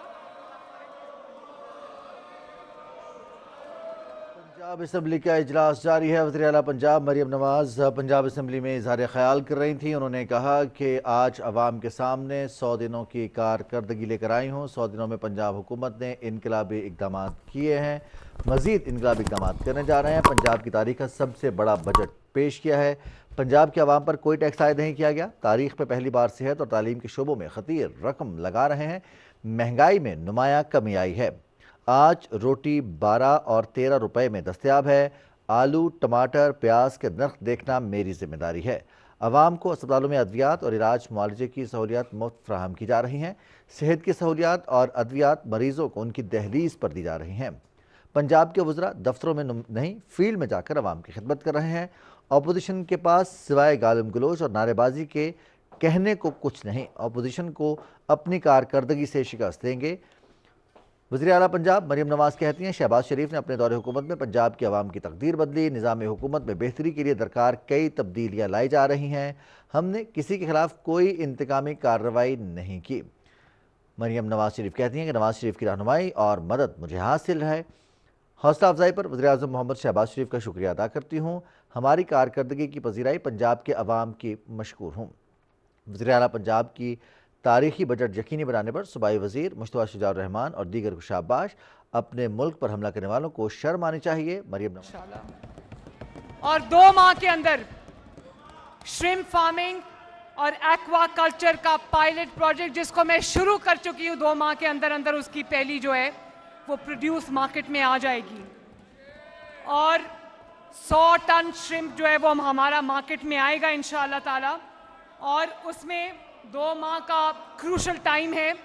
पंजाब असम्बली का इजलास जारी है। वज़ीर आला पंजाब मरियम नवाज पंजाब असम्बली में इज़हार ख्याल कर रही थी। उन्होंने कहा कि आज अवाम के सामने 100 दिनों की कारकर्दगी लेकर आई हूँ। 100 दिनों में पंजाब हुकूमत ने इनकलाबी इकदाम किए हैं, मज़ीद इनकलाबी इकदाम करने जा रहे हैं। पंजाब की तारीख का सबसे बड़ा बजट पेश किया है। पंजाब के अवाम पर कोई टैक्स आयद नहीं किया गया। तारीख में पहली बार सेहत और तालीम के शोबों में खतीर रकम लगा रहे हैं। महंगाई में नुमाया कमी आई है। आज रोटी 12 और 13 रुपए में दस्तयाब है। आलू, टमाटर, प्याज के नर्ख देखना मेरी जिम्मेदारी है। अवाम को अस्पतालों में अद्वियात और इलाज मुआलजे की सहूलियात मुफ्त फ्राहम की जा रही हैं। सेहत की सहूलियात और अद्वियात मरीजों को उनकी दहलीज पर दी जा रही हैं। पंजाब के वज़रा दफ्तरों में नहीं, फील्ड में जाकर अवाम की खिदमत कर रहे हैं। अपोजिशन के पास सिवाय गालिम गलोच और नारेबाजी के कहने को कुछ नहीं। अपोजिशन को अपनी कारकर्दगी से शिकस्त देंगे। वज़ीर आला पंजाब मरियम नवाज कहती हैं, शहबाज शरीफ ने अपने दौरे हुकूमत में पंजाब की आवाम की तकदीर बदली। निज़ाम हुकूमत में बेहतरी के लिए दरकार कई तब्दीलियाँ लाई जा रही हैं। हमने किसी के खिलाफ कोई इंतकामी कार्रवाई नहीं की। मरियम नवाज शरीफ कहती हैं कि नवाज शरीफ की रहनुमाई और मदद मुझे हासिल है। हौसला अफजाई पर वज़ीर आज़म मोहम्मद शहबाज शरीफ का शुक्रिया अदा करती हूँ। हमारी कारकर्दगी की पजीराई पंजाब के अवाम की मशकूर हूँ। वज़ीर आला पंजाब की तारीखी बजट यकीनी बनाने पर सूबाई वज़ीर मुश्तबा शुजाउर रहमान और दीगर को शाबाश। अपने मुल्क पर हमला करने वालों को शर्म आनी चाहिए। मरियम नवाज। और 2 माह के अंदर श्रिम्प फार्मिंग और एक्वा कल्चर का पायलट प्रोजेक्ट, जिसको मैं शुरू कर चुकी हूँ, 2 माह के अंदर अंदर उसकी पहली जो है वो प्रोड्यूस मार्केट में आ जाएगी। और 100 टन श्रिम्प जो है वो हमारा मार्केट में आएगा इंशाअल्लाह ताला। और उसमें 2 माह का क्रूशल टाइम है,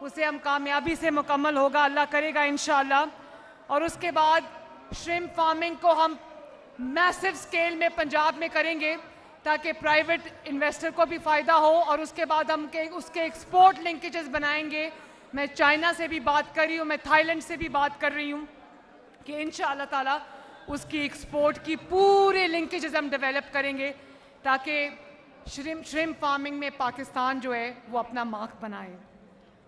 उसे हम कामयाबी से मुकम्मल होगा, अल्लाह करेगा इंशाअल्लाह। और उसके बाद श्रिम्प फार्मिंग को हम मैसिव स्केल में पंजाब में करेंगे ताकि प्राइवेट इन्वेस्टर को भी फ़ायदा हो। और उसके बाद हम उसके एक्सपोर्ट लिंकेजेस बनाएंगे। मैं चाइना से भी बात कर रही हूँ, मैं थाईलैंड से भी बात कर रही हूँ कि इंशाअल्लाह ताला उसकी एक्सपोर्ट की पूरे लिंकेजेस हम डेवलप करेंगे ताकि श्रिम्प फार्मिंग में पाकिस्तान जो है वो अपना मार्क बनाए।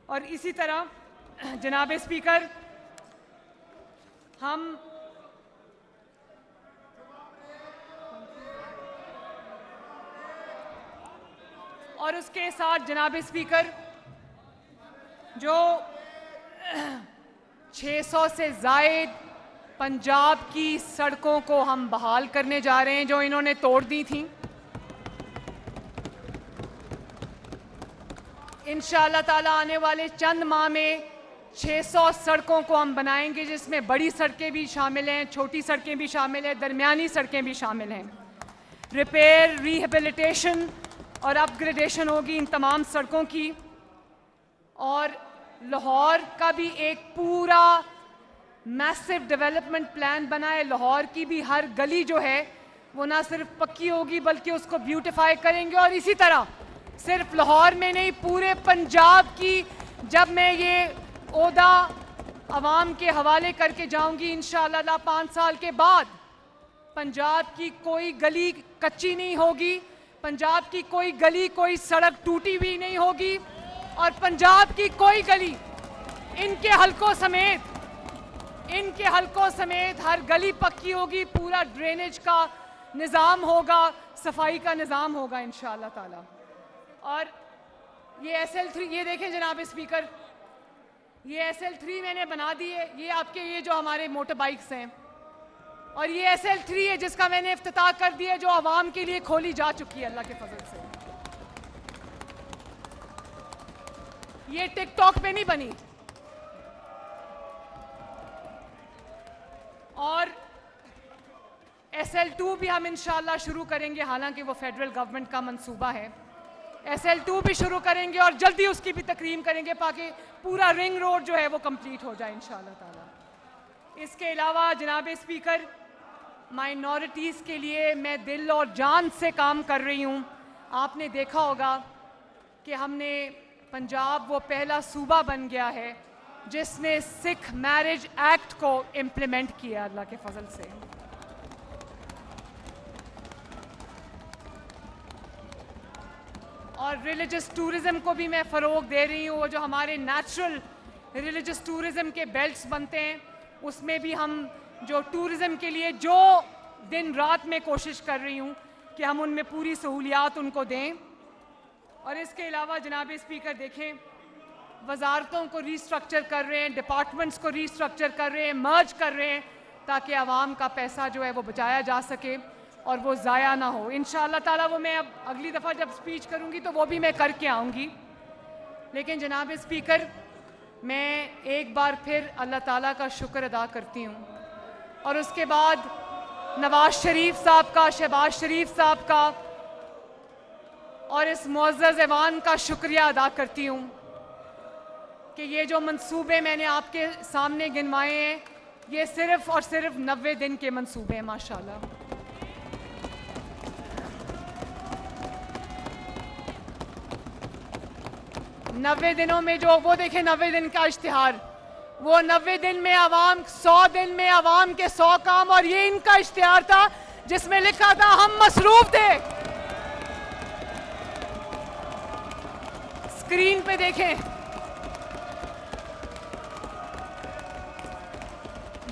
और इसी तरह जनाब स्पीकर, हम और उसके साथ जनाब स्पीकर जो 600 से ज़ायद पंजाब की सड़कों को हम बहाल करने जा रहे हैं जो इन्होंने तोड़ दी थी। इंशाअल्लाह ताला आने वाले चंद माह में 600 सड़कों को हम बनाएंगे, जिसमें बड़ी सड़कें भी शामिल हैं, छोटी सड़कें भी शामिल हैं, दरमियानी सड़कें भी शामिल हैं। रिपेयर, रिहेबिलिटेशन और अपग्रेडेशन होगी इन तमाम सड़कों की। और लाहौर का भी एक पूरा मैसिव डेवलपमेंट प्लान बना है। लाहौर की भी हर गली जो है वो ना सिर्फ पक्की होगी बल्कि उसको ब्यूटिफाई करेंगे। और इसी तरह सिर्फ लाहौर में नहीं, पूरे पंजाब की जब मैं ये ओहदा आवाम के हवाले करके जाऊंगी इंशाअल्लाह 5 साल के बाद, पंजाब की कोई गली कच्ची नहीं होगी, पंजाब की कोई गली, कोई सड़क टूटी हुई नहीं होगी। और पंजाब की कोई गली, इनके हलकों समेत हर गली पक्की होगी। पूरा ड्रेनेज का निज़ाम होगा, सफाई का निज़ाम होगा इंशाअल्लाह ताला। और ये SL3, ये देखें जनाब स्पीकर, ये SL3 मैंने बना दी है। ये आपके ये जो हमारे मोटर बाइक्स हैं, और ये SL3 है जिसका मैंने इफ्तिताह कर दिया, जो आवाम के लिए खोली जा चुकी है अल्लाह के फजल से। ये टिकटॉक पे नहीं बनी। और SL2 भी हम इंशाअल्लाह शुरू करेंगे, हालांकि वो फेडरल गवर्नमेंट का मंसूबा है। SL2 भी शुरू करेंगे और जल्दी उसकी भी तकरीम करेंगे ताकि पूरा रिंग रोड जो है वो कंप्लीट हो जाए इंशाअल्लाह ताला। इसके अलावा जनाब स्पीकर, माइनॉरिटीज़ के लिए मैं दिल और जान से काम कर रही हूँ। आपने देखा होगा कि हमने पंजाब वो पहला सूबा बन गया है जिसने सिख मैरिज एक्ट को इम्प्लीमेंट किया अल्लाह के फजल से। और रिलीजियस टूरिज़्म को भी मैं फ़रोग दे रही हूँ। वो जो हमारे नेचुरल रिलीजियस टूरिज़्म के बेल्ट्स बनते हैं उसमें भी हम जो टूरिज्म के लिए जो दिन रात में कोशिश कर रही हूँ कि हम उनमें पूरी सहूलियात उनको दें। और इसके अलावा जनाब स्पीकर देखें, वजारतों को रीस्ट्रक्चर कर रहे हैं, डिपार्टमेंट्स को रीस्ट्रक्चर कर रहे हैं, मर्ज कर रहे हैं, ताकि आवाम का पैसा जो है वो बचाया जा सके और वो ज़ाया ना हो। इंशाअल्लाह ताला वो मैं अब अगली दफ़ा जब स्पीच करूँगी तो वो भी मैं करके आऊँगी। लेकिन जनाब स्पीकर, मैं एक बार फिर अल्लाह ताला का शुक्र अदा करती हूँ और उसके बाद नवाज शरीफ साहब का, शहबाज शरीफ साहब का और इस मुअज़्ज़ज़ ऐवान का शुक्रिया अदा करती हूँ कि ये जो मंसूबे मैंने आपके सामने गिनवाए हैं, ये सिर्फ और सिर्फ 90 दिन के मंसूबे हैं माशाल्लाह। नब्बे दिनों में जो वो देखें 90 दिन का इश्तिहार, वो 90 दिन में आवाम, 100 दिन में आवाम के 100 काम, और ये इनका इश्तिहार था जिसमें लिखा था हम मसरूफ थे। स्क्रीन पे देखें,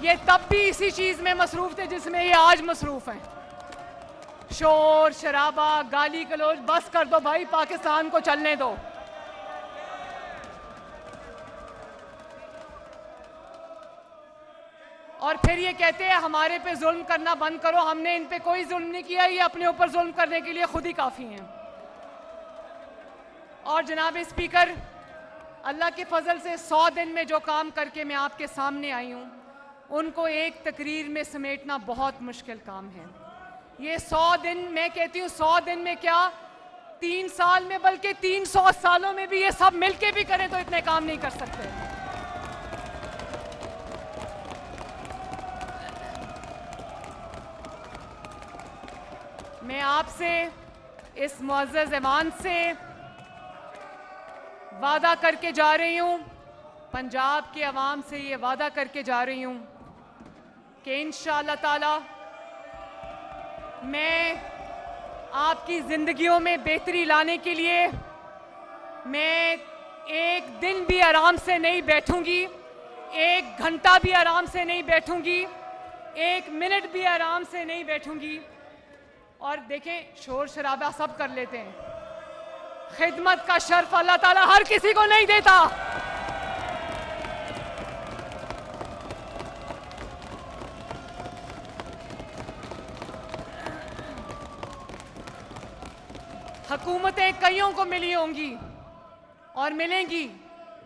ये तब भी इसी चीज में मसरूफ थे जिसमें ये आज मसरूफ हैं। शोर शराबा, गाली गलौज बस कर दो भाई, पाकिस्तान को चलने दो। और फिर ये कहते हैं हमारे पे जुल्म करना बंद करो। हमने इन पे कोई जुल्म नहीं किया, ये अपने ऊपर जुल्म करने के लिए खुद ही काफी हैं। और जनाब स्पीकर, अल्लाह के फजल से 100 दिन में जो काम करके मैं आपके सामने आई हूँ, उनको एक तकरीर में समेटना बहुत मुश्किल काम है। ये 100 दिन, मैं कहती हूँ 100 दिन में क्या 3 साल में, बल्कि 300 सालों में भी ये सब मिलके भी करें तो इतने काम नहीं कर सकते। मैं आपसे, इस मुअज़्ज़ज़ ऐवान से वादा करके जा रही हूँ, पंजाब के अवाम से ये वादा करके जा रही हूँ कि इंशाअल्लाह ताला मैं आपकी ज़िंदगियों में बेहतरी लाने के लिए मैं एक दिन भी आराम से नहीं बैठूंगी, 1 घंटा भी आराम से नहीं बैठूंगी, 1 मिनट भी आराम से नहीं बैठूंगी। और देखें, शोर शराबा सब कर लेते हैं, खिदमत का शर्फ अल्लाह ताला हर किसी को नहीं देता। हुकूमतें कईयों को मिली होंगी और मिलेंगी,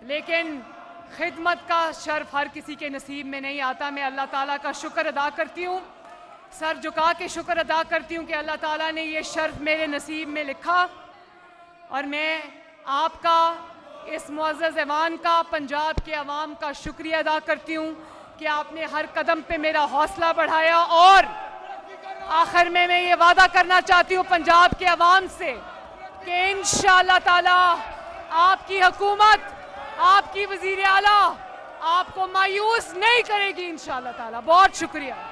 लेकिन खिदमत का शर्फ हर किसी के नसीब में नहीं आता। मैं अल्लाह ताला का शुक्र अदा करती हूँ, सर झुका के शुक्र अदा करती हूँ कि अल्लाह ताला ने ये शर्फ मेरे नसीब में लिखा। और मैं आपका, इस मुअज़्ज़ज़ ऐवान का, पंजाब के अवाम का शुक्रिया अदा करती हूँ कि आपने हर कदम पे मेरा हौसला बढ़ाया। और आखिर में मैं ये वादा करना चाहती हूँ पंजाब के अवाम से कि इंशाअल्लाह ताला आपकी हुकूमत, आपकी वज़ीर आला आपको मायूस नहीं करेगी इंशाअल्लाह ताला। बहुत शुक्रिया।